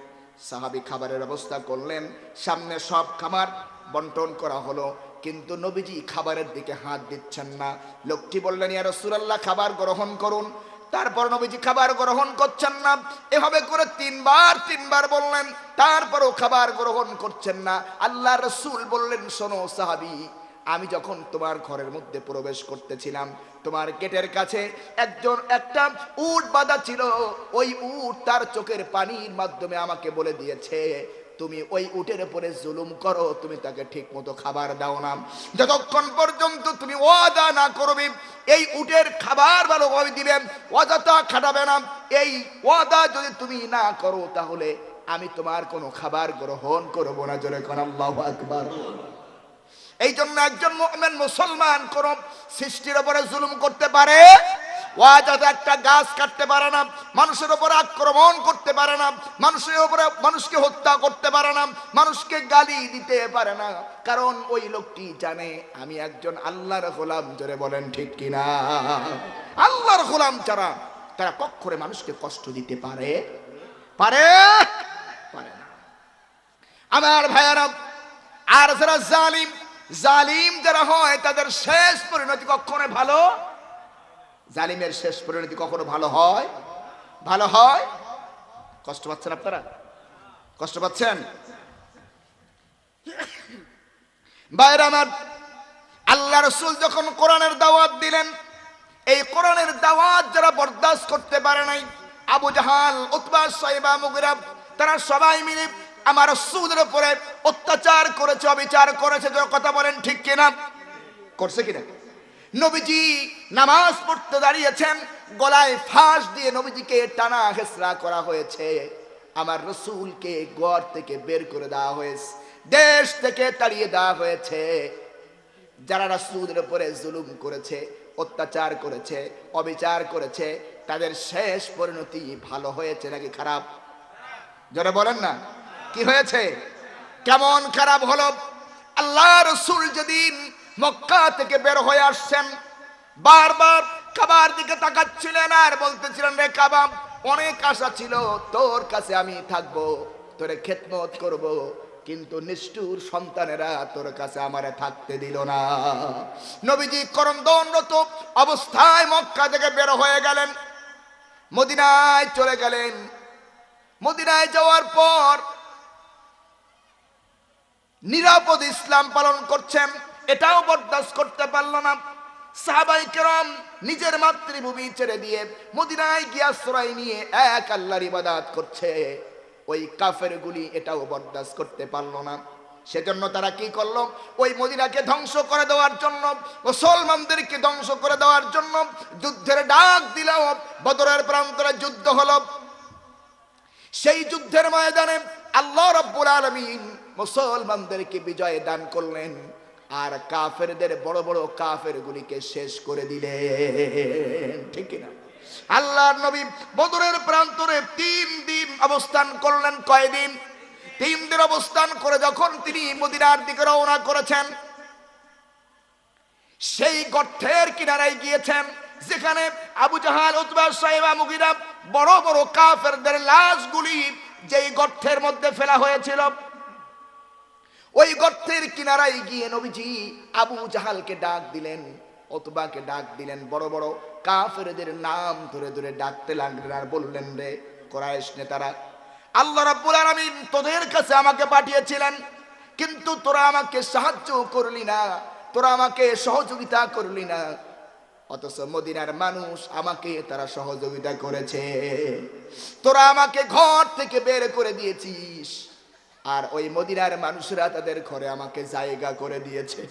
সাহাবী খাবারের ব্যবস্থা করলেন, সামনে সব খাবার বন্টন করা হলো, কিন্তু নবীজি খাবারের দিকে হাত দিচ্ছেন না। লোকটি বললেন, ইয়া রাসূলুল্লাহ, খাবার গ্রহণ করুন। তারপর নবীজি খাবার গ্রহণ করছেন না। এভাবে করে তিনবার বললেন, তারপরও খাবার গ্রহণ করছেন না। আল্লাহ রাসূল বললেন, শোনো সাহাবী, আমি যখন তোমার ঘরের মধ্যে প্রবেশ করতেছিলাম, তোমার গেটের কাছে একটা উট বাঁধা ছিল। ওই উট তার চোখের পানির মাধ্যমে আমাকে বলে দিয়েছে, তুমি ওই উটের উপরে জুলুম করো, তুমি তাকে ঠিক মতো খাবার দাও না। যতক্ষণ পর্যন্ত তুমি ওয়াদা না করবে এই উটের খাবার ভালোভাবে দিবে, ওয়াদাটা খাটাবে না, এই ওয়াদা যদি তুমি না করো তাহলে আমি তোমার কোনো খাবার গ্রহণ করবো না। জোরে কোন আল্লাহু আকবার। এই জন্য একজন মুমিন মুসলমান কোন সৃষ্টির উপরে জুলুম করতে পারে? ওয়াদাতে একটা গাছ কাটতে পারে না, মানুষের উপরে আক্রমণ করতে পারে না, মানুষের উপরে মানুষকে হত্যা করতে পারে না, মানুষকে গালি দিতে পারে না, কারণ ওই লোকটি জানে আমি একজন আল্লাহর গোলাম। জোরে বলেন ঠিক কিনা? আল্লাহর গোলাম যারা, তারা কখনো মানুষকে কষ্ট দিতে পারে পারে পারে না। আমার ভাইয়ারা, আর যারা জালিম যারা হয় তাদের শেষ পরিণতি কখনো ভালো, জালিমের শেষ পরিণতি কখনো ভালো হয়? ভালো হয়? কষ্ট পাচ্ছেন আপনারা? কষ্ট পাচ্ছেন? ভাইরা আমার, আল্লাহ রাসূল যখন কোরআনের দাওয়াত দিলেন, এই কোরআনের দাওয়াত যারা বরদাস্ত করতে পারে নাই, আবু জাহাল, উতবা, সাইবা, মুগিরা, তারা সবাই মিলে আমার রাসূলের উপরে অত্যাচার করেছে, অবিচার করেছে। কথা বলেন ঠিক কিনা? করছে কিনা? নবীজি নামাজ পড়তে দাঁড়িয়েছেন, গলায় ফাঁস দিয়ে নবীজিকে টানা হেসরা করা হয়েছে, আমার রাসূলকে ঘর থেকে বের করে দেওয়া হয়েছে, দেশ থেকে তাড়িয়ে দেওয়া হয়েছে। যারা রাসূলের উপরে জুলুম করেছে, অত্যাচার করেছে, অবিচার করেছে, তাদের শেষ পরিণতি ভালো হয়েছে নাকি খারাপ? যারা বলেন না কি হয়েছে? কেমন খারাপ হলো? আল্লাহ রাসূল যেদিন মক্কা থেকে বের হয়ে আসছেন, বারবার কাবার দিকে তাকাচ্ছিলেন আর বলতেছিলেন, রে কাবা, অনেক আশা ছিল তোর কাছে আমি থাকবো, তোরে খেদমত করব, কিন্তু নিষ্ঠুর সন্তানেরা তোর কাছে আমারে থাকতে দিল না। নবীজি করন্দনরত অবস্থায় মক্কা থেকে বের হয়ে গেলেন, মদিনায় চলে গেলেন। মদিনায় যাওয়ার পর নিরাপদ ইসলাম পালন করছেন, এটাও বরদাস্ত করতে পারল না। সাহাবায়ে কেরাম নিজের মাতৃভূমি ছেড়ে দিয়ে মদিনায় গিয়ে আশ্রয় নিয়ে এক আল্লাহর ইবাদত করছে, ওই কাফেরগুলি এটাও বরদাস্ত করতে পারল না। সেজন্য তারা কি করলো? ওই মদিনাকে ধ্বংস করে দেওয়ার জন্য, মুসলমানদেরকে ধ্বংস করে দেওয়ার জন্য যুদ্ধের ডাক দিল। বদরের প্রান্তরে যুদ্ধ হলো। সেই যুদ্ধের ময়দানে আল্লাহ রাব্বুল আলামিন মুসলমানদেরকে বিজয় দান করলেন, আর কাফেরদের বড় বড় কাফেরগুলিকে শেষ করে দিলেন। ঠিক কিনা? আল্লাহর নবী বদরের প্রান্তরে 3 দিন অবস্থান করলেন। কয়দিন? 3 দিন অবস্থান করে যখন তিনি মদিনার দিকে রওনা করেছেন, সেই গর্তের কিনারায় গিয়েছেন যেখানে আবু জাহাল, উতবা, সাইবা, মুগিরা, বড় বড় কাফেরদের লাশগুলি যেই গর্তের মধ্যে ফেলা হয়েছিল, ওই গর্তের কিনারায় গিয়ে নবীজি আবু জাহালকে ডাক দিলেন, উতবাকে ডাক দিলেন, বড় বড় কাফেরদের নাম ধরে ধরে ডাকতে লাগলেন আর বললেন, রে কুরাইশ নেতারা, আল্লাহ রাব্বুল আলামিন তোদের কাছে আমাকে পাঠিয়েছিলেন, কিন্তু তোরা আমাকে সাহায্য করলি না, তোরা আমাকে সহযোগিতা করলি না, অথচ মদিনার মানুষ আমাকে তারা সহযোগিতা করেছে। তোরা আমাকে ঘর থেকে বের করে দিয়েছিস, আর ওই মদিনার মানুষরা তাদের ঘরে আমাকে জায়গা করে দিয়েছে।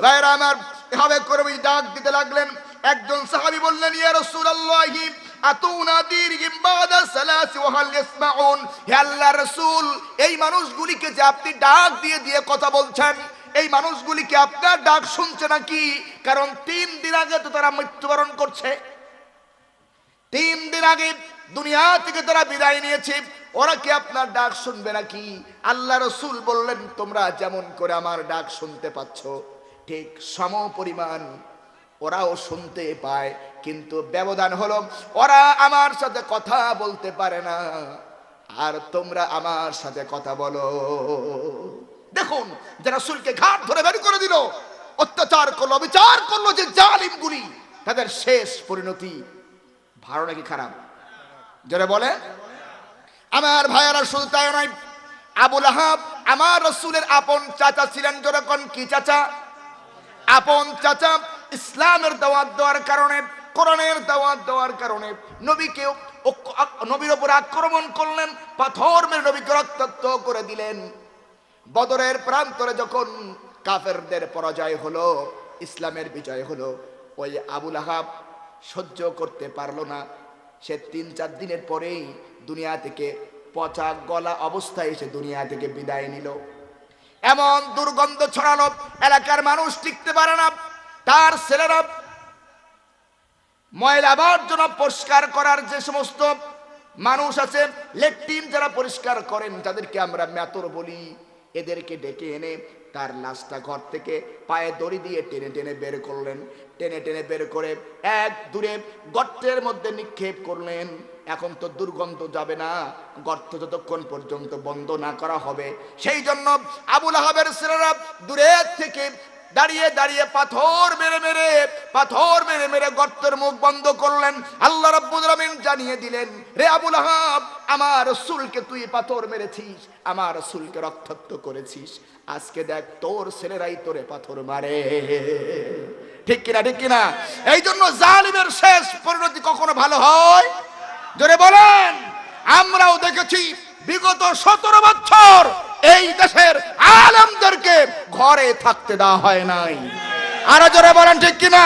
ভাইরা আমার, এভাবে করে ডাক দিতে লাগলেন। একজন সাহাবী বললেন, ইয়া রাসূলুল্লাহি আতুনাদিরহিম বাদা সালাসি ওয়া হাল ইয়াসমাউন, হে আল্লাহর রাসূল, এই মানুষগুলিকে যে আপনি ডাক দিয়ে দিয়ে কথা বলছেন, এই মানুষগুলিকে আপনার ডাক শুনছে নাকি? কারণ 3 দিন আগে তো তারা মৃত্যুবরণ করছে, 3 দিন আগে দুনিয়া থেকে তারা বিদায় নিয়েছে, ওরা কি আপনার ডাক শুনবে নাকি? আল্লাহ রাসূল বললেন, তোমরা যেমন করে আমার ডাক শুনতে পাচ্ছ, ঠিক সম পরিমাণ ওরাও শুনতে পায়, কিন্তু ব্যবধান হলো ওরা আমার সাথে কথা বলতে পারে না, আর তোমরা আমার সাথে কথা বলো। দেখুন, যারা রাসূলকে ঘাট ধরে বের করে দিল, অত্যাচার করলো, বিচার করলো, যে জালিমগুলি, তাদের শেষ পরিণতি ভালো নাকি খারাপ? যারা বলে আমার ভাইয়ারা, শুধু তাই নয়, আবু লাহাব আমার রাসূলের আপন চাচা ছিলেন। যেরকম কি চাচা? আপন চাচা। ইসলামের দাওয়াত দেওয়ার কারণে, কোরআনের দাওয়াত দেওয়ার কারণে, নবীকে নবীর উপর আক্রমণ করলেন, পাথর মেরে নবীকে রক্তাক্ত করে দিলেন। বদরের প্রান্তরে যখন কাফেরদের পরাজয় হলো, ইসলামের বিজয় হলো, ওই আবুল আহাব সহ্য করতে পারলো না। সে 3-4 দিনের পরেই দুনিয়া থেকে পচা গলা অবস্থায় এসে দুনিয়া থেকে বিদায় নিল। এমন দুর্গন্ধ ছড়ালো, এলাকার মানুষ টিকতে পারে না। তার ছেলেরা ময়লা আবর্জনা পরিষ্কার করার যে সমস্ত মানুষ আছে, লেট্রিন যারা পরিষ্কার করেন, যাদেরকে আমরা মেতর বলি, এদেরকে ডেকে এনে তার লাশটা ঘর থেকে পায়ে দড়ি দিয়ে টেনে টেনে বের করলেন। টেনে টেনে বের করে এক দূরে গর্তের মধ্যে নিক্ষেপ করলেন। এখন তো দুর্গন্ধ যাবে না, গর্ত যতক্ষণ পর্যন্ত বন্ধ না করা হবে। সেই জন্য আবুল আহাবের ছেলেরা দূরে থেকে দাঁড়িয়ে দাঁড়িয়ে পাথর মেরে মেরে গর্তের মুখ বন্ধ করলেন। আল্লাহ রাব্বুল আলামিন জানিয়ে দিলেন, রে আবুল আহাব, আমার রাসূলকে তুই পাথর মেরেছিস, আমার রাসূলকে রক্তাক্ত করেছিস, আজকে দেখ তোর ছেলেরাই তোরে পাথর মারে। ঠিক কিনা, ঠিক কিনা? এই জন্য জালিমের শেষ পরিণতি কখনো ভালো হয়? জোরে বলেন। আমরাও দেখেছি বিগত 17 বছর এই দেশের আলেমদেরকে ঘরে থাকতে দেওয়া হয় নাই। আরো জোরে বলেন ঠিক কিনা?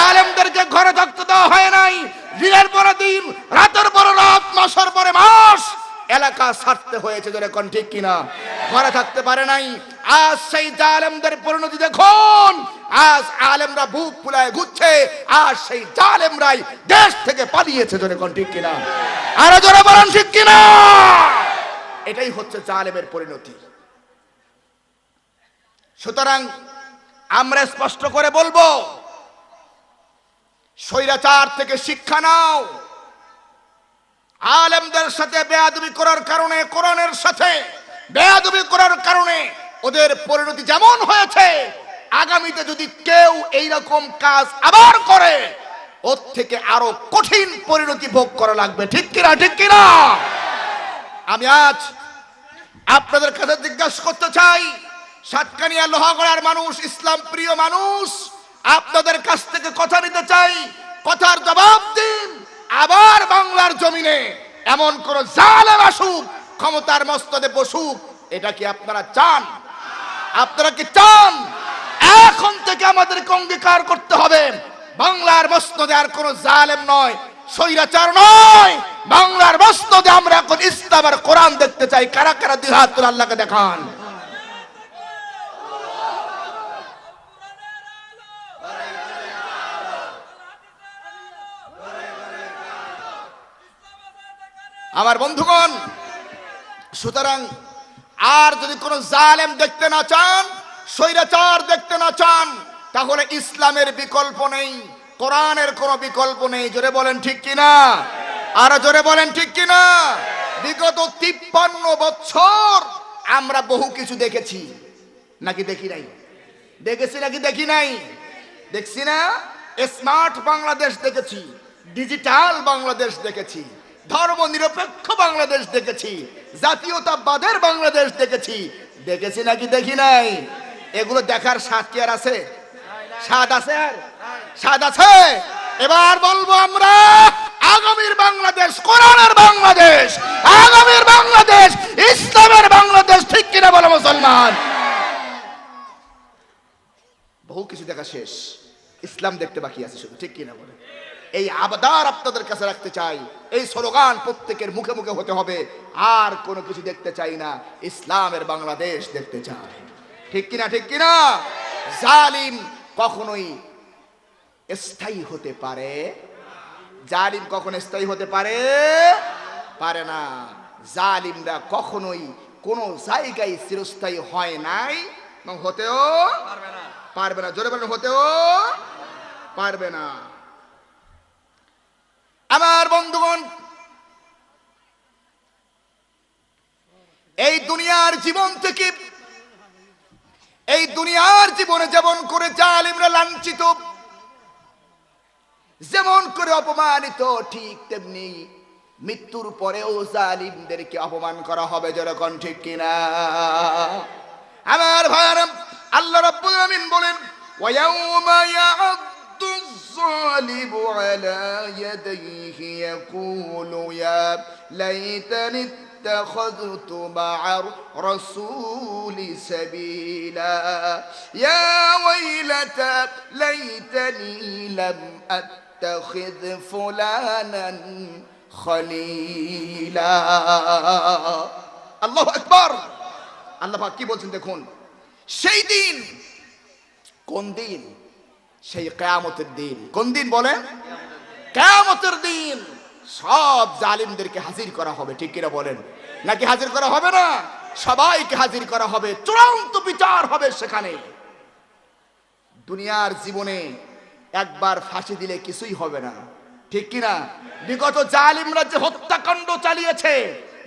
আলেমদেরকে ঘরে থাকতে দেওয়া হয় নাই। দিনের পর দিন, রাতের পর রাত, মাসের পরে মাস এলাকা ছাড়তে হয়েছে। জোরে কোন ঠিক কিনা? ঘরে থাকতে পারে নাই। আজ সেই জালেমদের পরিণতি দেখুন। আজ আলেমরা বুক ফুলায় ঘুরছে, আর সেই জালেমরাই দেশ থেকে পালিয়েছে। জোরে কোন ঠিক কিনা? আরো জোরে বলেন ঠিক কিনা? এটাই হচ্ছে জালেমের পরিণতি। সুতরাং আমরা স্পষ্ট করে বলবো, স্বৈরাচার থেকে শিক্ষা নাও। আলেমদের সাথে বেয়াদবি করার কারণে, কোরআনের সাথে বেয়াদবি করার কারণে ওদের পরিণতি যেমন হয়েছে, আগামীতে যদি কেউ এই রকম কাজ আবার করে, ওর থেকে আরো কঠিন পরিণতি ভোগ করা লাগবে। ঠিক কিনা, ঠিক কিনা? আমি আজ আপনাদের কাছে জিজ্ঞাসা করতে চাই, সাতকানিয়া লোহাগড়ার মানুষ, ইসলাম প্রিয় মানুষ, আপনাদের কাছ থেকে কথা নিতে চাই। কথার জবাব দিন। আবার বাংলার জমিনে এমন কোন জালেম আসুক, ক্ষমতার মস্তদে বসুক, এটা কি আপনারা চান? আপনারা কি চান? এখন থেকে আমাদেরকে অঙ্গীকার করতে হবে, বাংলার মস্তদে আর কোন জালেম নয়, স্বৈরাচার নয়। বাংলার মস্তদে আমরা এখন ইসলাম আর কোরআন দেখতে চাই। কারা কারা 2 হাত তুলে আল্লাহকে দেখান। আমার বন্ধুগণ, সুতরাং আর যদি কোন জালেম দেখতে না চান, স্বৈরাচার দেখতে না চান, তাহলে ইসলামের বিকল্প নেই, কোরআনের কোনো বিকল্প নেই। জোরে বলেন ঠিক কিনা? আর জোরে বলেন ঠিক কিনা? বিগত 53 বছর আমরা বহু কিছু দেখেছি, নাকি দেখি নাই? দেখেছি নাকি দেখি নাই? দেখছি না? স্মার্ট বাংলাদেশ দেখেছি, ডিজিটাল বাংলাদেশ দেখেছি, ধর্ম নিরপেক্ষ বাংলাদেশ দেখেছি, জাতীয়তাবাদের বাংলাদেশ দেখেছি। দেখেছি নাকি দেখি নাই? এগুলো দেখার স্বাদ কি আর আছে? স্বাদ আছে? স্বাদ আছে? এবার বলবো আমরা, আগামীর বাংলাদেশ কোরআনের বাংলাদেশ, আগামীর বাংলাদেশ ইসলামের বাংলাদেশ। ঠিক কিনা বলো মুসলমান? বহু কিছু দেখা শেষ, ইসলাম দেখতে বাকি আছে শুধু। ঠিক কিনা বলে? এই আবদার আপনাদের কাছে রাখতে চাই, এই স্লোগান প্রত্যেকের মুখে মুখে হতে হবে। আর কোনো কিছু দেখতে চাই না, ইসলামের বাংলাদেশ দেখতে চাই। ঠিক কিনা, ঠিক কিনা? জালিম কখনোই স্থায়ী হতে পারে, জালিম কখনো স্থায়ী হতে পারে পারে না। জালিমরা কখনোই কোনো জায়গায় চিরস্থায়ী হয় নাই এবং হতেও পারবে না। জোরে বলেন, হতেও পারবে না। আমার বন্ধুগণ, এই দুনিয়ার জীবন থেকে, এই দুনিয়ার জীবনে যেমন করে জালিমরা লাঞ্ছিত, যেমন করে অপমানিত, ঠিক তেমনি মৃত্যুর পরেও জালিমদেরকে অপমান করা হবে। যেরকম ঠিক কিনা? আমার ভাইরা, আল্লাহ রাব্বুল আমিন বলেন, ওয়া ইয়াউমা ইয়া'আদ্দু ينقلب على يديه يقول يا ليتني اتخذت مع الرسول سبيلا يا ويلتى ليتني لم أتخذ فلانا خليلا আল্লাহু আকবার। আল্লাহ পাক কি বলছেন দেখুন, সেই দিন, কোন দিন? সেই কিয়ামতের দিন। কোন দিন বলেন? কিয়ামতের দিন সব জালিমদেরকে হাজির করা হবে, ঠিক কিনা বলেন? নাকি হাজির করা হবে না? সবাইকে হাজির করা হবে, চূড়ান্ত বিচার হবে সেখানে। দুনিয়ার জীবনে একবার ফাঁসি দিলে কিছুই হবে না, ঠিক কিনা? বিগত জালিমরা যে হত্যাকাণ্ড চালিয়েছে,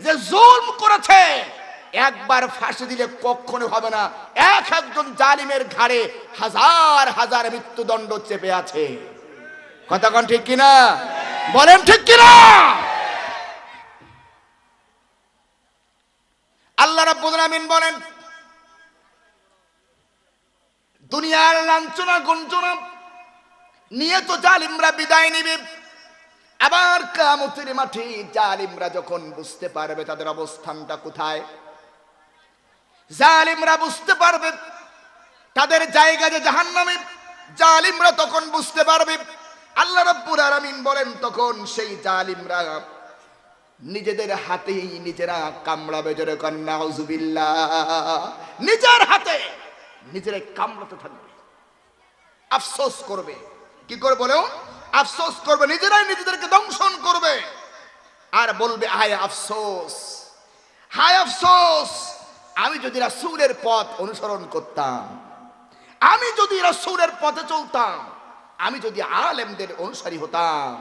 যে জুলম করেছে, একবার ফাঁসি দিলে কখনো হবে না। একজন জালিমের ঘাড়ে হাজার হাজার মৃত্যুদণ্ড চেপে আছে। কথা কোন ঠিক কিনা? বলেন ঠিক কিনা? আল্লাহ রাব্বুল আলামিন বলেন, দুনিয়ার লাঞ্ছনা গঞ্জনা নিয়ে তো জালিমরা বিদায় নিবে, আবার কিয়ামতের মাঠে জালিমরা যখন বুঝতে পারবে তাদের অবস্থানটা কোথায়, জালিমরা বুঝতে পারবে তাদের জায়গা যে জাহান্নামে, জালিমরা তখন বুঝতে পারবে। আল্লাহ রাব্বুল আলামিন বলেন, তখন সেই জালিমরা নিজেদের হাতেই নিজেরা কামড়াবে। জোরে কর নাউযুবিল্লাহ। নিজের হাতে নিজেরাই কামড়াতে থাকবে, আফসোস করবে। কি করে বলেও? আফসোস করবে, নিজেরাই নিজেদেরকে দংশন করবে আর বলবে, হায় আফসোস, হায় আফসোস, আমি যদি রাসূলের পথ অনুসরণ করতাম, আমি যদি রাসূলের পথে চলতাম, আমি যদি আলেমদের অনুসারী হতাম,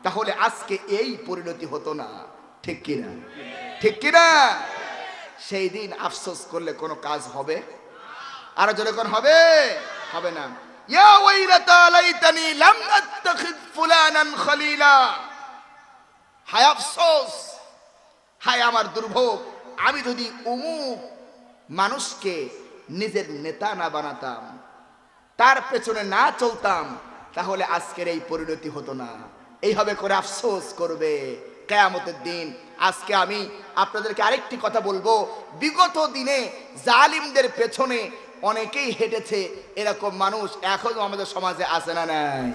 তাহলে আজকে এই পরিণতি হতো না, ঠিক কিনা? ঠিক কিনা? সেই দিন আফসোস করলে কোনো কাজ হবে? আর যখন হবে, হবে না। ইয়া ওয়াইলাতা লাইতানি লাম আত্তাখিদ ফুলানান খলিলা, হায় আফসোস, হায় আমার দুর্ভোগ, আমি যদি অমুক মানুষকে নিজের নেতা না বানাতাম, তার পেছনে না চলতাম, তাহলে আজকের এই পরিণতি হতো না। এইভাবে করে আফসোস করবে কিয়ামতের দিন। আজকে আমি আপনাদেরকে আরেকটি কথা বলবো, বিগত দিনে জালিমদের পেছনে অনেকেই হেঁটেছে, এরকম মানুষ এখনো আমাদের সমাজে আছে না নাই?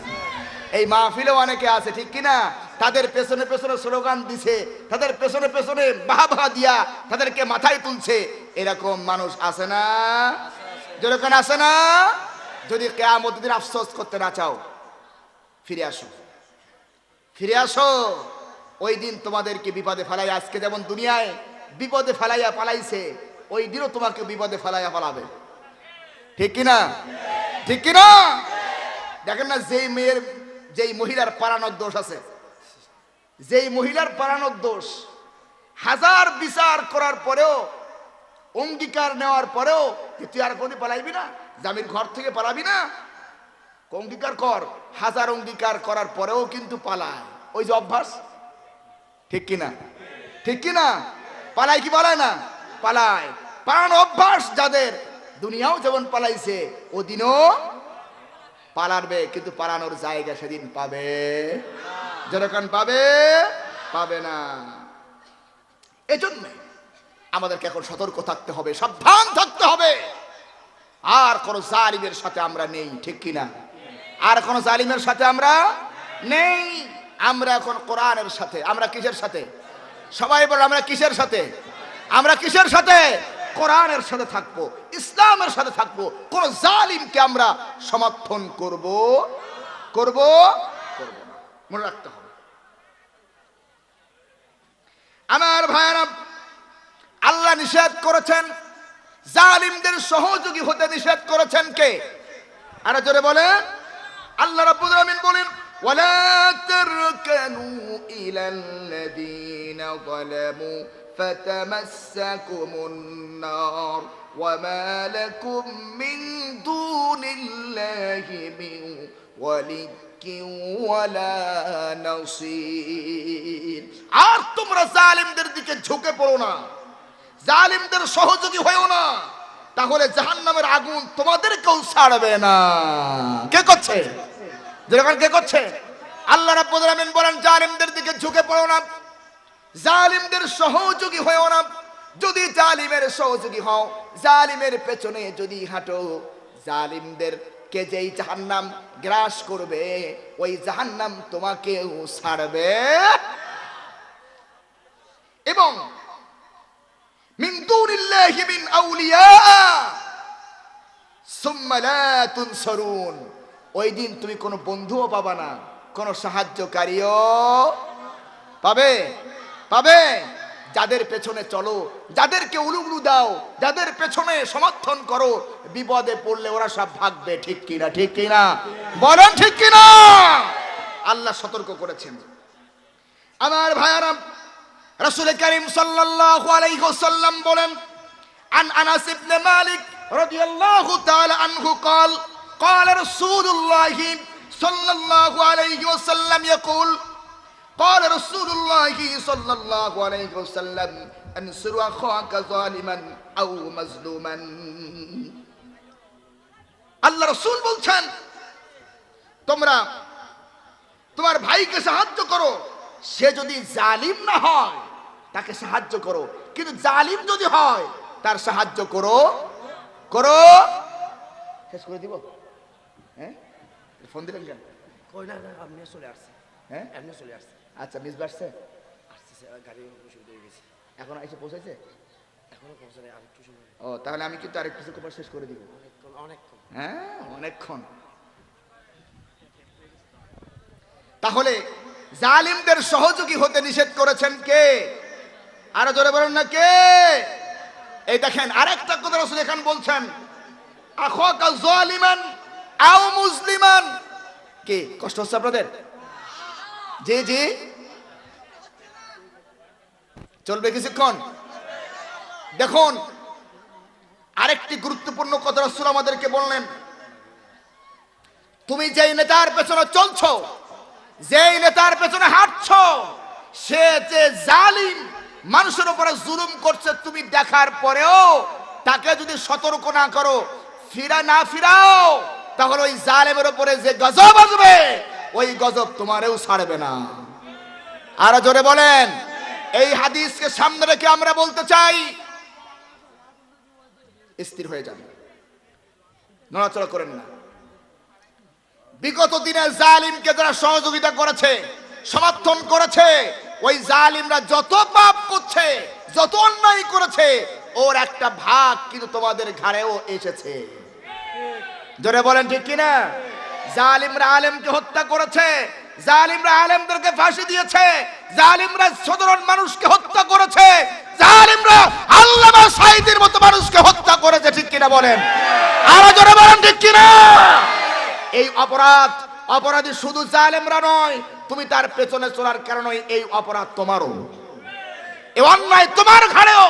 এই মাহফিলেও অনেকে আছে, ঠিক কিনা? তাদের পেছনে পেছনে স্লোগান দিছে, তাদের পেছনে পেছনে বাহবা দিয়া তাদেরকে মাথায় তুলছে, এরকম মানুষ আছে না? যেরকম আছে না? যদি কিয়ামতের দিন আফসোস করতে না চাও, ফিরে আসো, ফিরে আসো। ওই দিন তোমাদেরকে বিপদে ফেলাই, আজকে যেমন দুনিয়ায় বিপদে ফেলাইয়া পালাইছে, ওই দিনও তোমাকে বিপদে ফেলাইয়া পালাবে, ঠিক কিনা? ঠিক কিনা? দেখেন না, যেই মেয়ের, যেই মহিলার পালানোর দোষ আছে, যেই মহিলার পালানোর দোষ, হাজার বিচার করার পরেও, অঙ্গীকার নেওয়ার পরেও, তুই আর কোনদিন পালাইবি না, জামির ঘর থেকে পালাবি না, অঙ্গীকার কর। হাজার অঙ্গীকার করার পরেও কিন্তু পালায়, ওই যে অভ্যাস, ঠিক কিনা? ঠিক কিনা? পালায় কি পালায় না? পালায়। পালানো অভ্যাস যাদের, দুনিয়াও যেমন পালাইছে, ওদিনও পালাবে, কিন্তু পালানোর জায়গা সেদিন পাবে? যেরকম পাবে, পাবে না। এজন্য আমাদেরকে এখন সতর্ক থাকতে হবে, সাবধান থাকতে হবে। আর কোন জালিমের সাথে আমরা নেই, ঠিক কিনা? আর কোন জালিমের সাথে আমরা নেই। আমরা এখন কোরআনের সাথে। আমরা কিসের সাথে? সবাই বলে, আমরা কিসের সাথে? আমরা কিসের সাথে? কোরআনের সাথে থাকবো, ইসলামের সাথে থাকবো। কোন জালিমকে আমরা সমর্থন করব করব করব না, মনে রাখতে হবে। আমার ভাইয়েরা, আল্লাহ নিষেধ করেছেন, জালিমদের সহযোগী হতে নিষেধ করেছেন কে? আর জোরে বলেন। আল্লাহ রাব্বুল আলামিন বলেন, ওয়ালা তারকানু ইলাল্লাযীনা যালামু ফাতামাসসাকুমুন নার ওয়ামা লাকুম মিন দুনিল্লাহি মিন ওয়ালিয়্যিন ওয়ালা নাসীর। আর তোমরা জালিমদের দিকে ঝুঁকে পড়ো না, জালিমদের সহযোগী হয়েও না, তাহলে জাহান্নামের আগুন তোমাদেরকেও ছাড়বে না। কে করছে? যেরকম কে করছে? আল্লাহ রাব্বুল আলামিন বলেন জালিমদের দিকে ঝুঁকে পড়ো না, জালিমদের সহযোগী হও না। যদি জালিমের সহযোগী হও, জালিমের পেছনে যদি হাঁটো, জালিমদের কে যেই জাহান্নাম গ্রাস করবে, ওই জাহান্নাম তোমাকেও ছাড়বে। এবং মিন দুনিল্লাহি মিন আউলিয়া সুম্মা লা তুনসারুন, ওই দিন তুমি কোনো বন্ধুও পাবা না, কোনো সাহায্যকারীও পাবে পাবে যাদের পেছনে চলো, যাদেরকে উলুগুলু দাও, যাদের পেছনে সমর্থন করো, বিপদে পড়লে ওরা সব ভাগবে। ঠিক কিনা? ঠিক কিনা বলেন, ঠিক কিনা? আল্লাহ সতর্ক করেছেন। আমার ভাইয়ারা, রাসূল করিম সাল্লাল্লাহু আলাইহি ওয়াসাল্লাম বলেন, আন আনাস ইবনে মালিক রাদিয়াল্লাহু তাআলা আনহু قال قال رسول الله صلى الله عليه وسلم يقول قال رسول الله صلى الله عليه وسلم انصر اخاك ظالما او مظلوما। আল্লাহ রাসূল বলছেন, তোমরা তোমার ভাইকে সাহায্য করো, সে যদি জালিম না হয় তাকে সাহায্য করো, কিন্তু জালিম যদি হয় তার সাহায্য করো করো। শেষ করে দিব? হ্যাঁ, ফোন দিলেন কেন? কই না না, আপনি চলে আসছে। হ্যাঁ, এমনি চলে আসছে। আচ্ছা, মিস বাসছে আসছে, গাড়ি অসুবিধা হয়ে গেছে। এখন এসে পৌঁছেছে? এখনো পৌঁছায়, আর একটু সময়। ও, তাহলে আমি কিন্তু আরেকটু কিছু খবর শেষ করে দিব। অনেকক্ষণ অনেকক্ষণ। হ্যাঁ, অনেকক্ষণ। তাহলে জালিমদের সহযোগী হতে নিষেধ করেছেন কে? আরো জোরে বলেন না, কে? এই দেখেন আরেকটা কথা রাসূল এখানে বলছেন, আখাকা যালিমান আও মুসলিমান। কে কষ্ট হচ্ছে আপনাদের? জি জি, চলবে কিছুক্ষণ। দেখুন আরেকটি গুরুত্বপূর্ণ কথা রাসূল আমাদেরকে বললেন, তুমি যেই নেতার পেছনে চলছো, যেই নেতার পেছনে হাঁটছো, সে যে জালিম, মানুষের উপরে জুলুম করছে, তুমি দেখার পরেও তাকে যদি সতর্ক না করো, ফিরাও, তাহলে ওই জালেমের উপরে যে গজব আসবে, ওই গজব তোমারেও ছাড়বে না। আরো জোরে বলেন। এই হাদিসকে সামনে রেখে আমরা বলতে চাই, স্থির হয়ে যান, নড়াচড়া করেন না। বিগত দিনে জালিমকে যারা সহযোগিতা করেছে, সমর্থন করেছে, ওই জালিমরা যত পাপ করছে, যত অন্যায় করেছে, ওর একটা ভাগ কিন্তু তোমাদের ঘাড়েও এসেছে। জোরে বলেন ঠিক কিনা? জালিমরা আলেমকে হত্যা করেছে, জালিমরা আলেমদেরকে ফাঁসি দিয়েছে, জালিমরা সাধারণ মানুষকে হত্যা করেছে, জালিমরা আল্লামা সাঈদীর মতো মানুষকে হত্যা করেছে। ঠিক কিনা বলেন? আরো জোরে বলেন ঠিক কিনা? এই অপরাধী শুধু জালেমরা নয়, তুমি তার পেছনে চলার কারণে এই অপরাধ তোমারও, এই অন্যায় তোমার ঘাড়েও।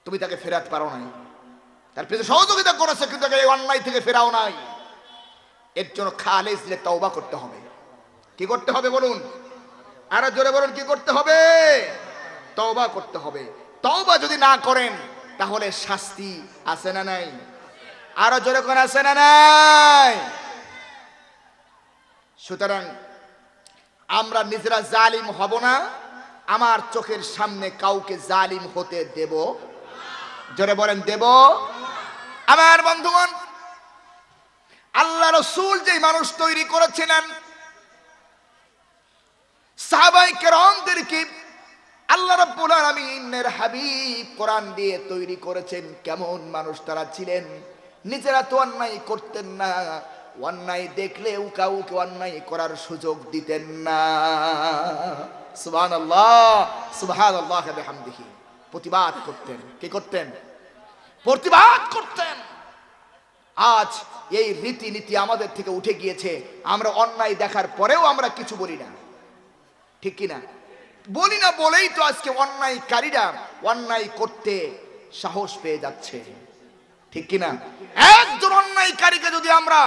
তুমি তাকে ফেরাতে পারো নাই, তার পেছনে সহযোগিতা করেছে, কিন্তু এই অন্যায় থেকে ফেরাও নাই। এর জন্য খালেস দিলে তওবা করতে হবে। কি করতে হবে বলুন? আরো জোরে বলুন, কি করতে হবে? তওবা করতে হবে। তওবা যদি না করেন তাহলে শাস্তি আছে না নাই? আরো জোরে করে আছে না নাই? সুতরাং আমরা নিজেরা জালিম হব না, আমার চোখের সামনে কাউকে জালিম হতে দেব। জোরে বলেন, দেব। আমার বন্ধুগণ, আল্লাহ রাসূল যে মানুষ তৈরি করেছিলেন, সাহাবায়ে কেরামদেরকে আল্লাহ রাব্বুল আলামিনের হাবিব কোরআন দিয়ে তৈরি করেছেন। কেমন মানুষ তারা ছিলেন? নিজেরা তো অন্যায় করতেন না, অন্যায় দেখলেও কাউকে অন্যায় করার সুযোগ দিতেন না। সুবহানাল্লাহ, সুবহানাল্লাহ ওয়া বিহামদিহি। প্রতিবাদ করতেন। কি করতেন? প্রতিবাদ করতেন। আজ এই রীতিনীতি আমাদের থেকে উঠে গিয়েছে, আমরা অন্যায় দেখার পরেও আমরা কিছু বলি না। ঠিক কিনা? বলি না বলেই তো আজকে অন্যায়কারীরা অন্যায় করতে সাহস পেয়ে যাচ্ছে। ঠিক কিনা? একজন অন্যায়কারীকে যদি আমরা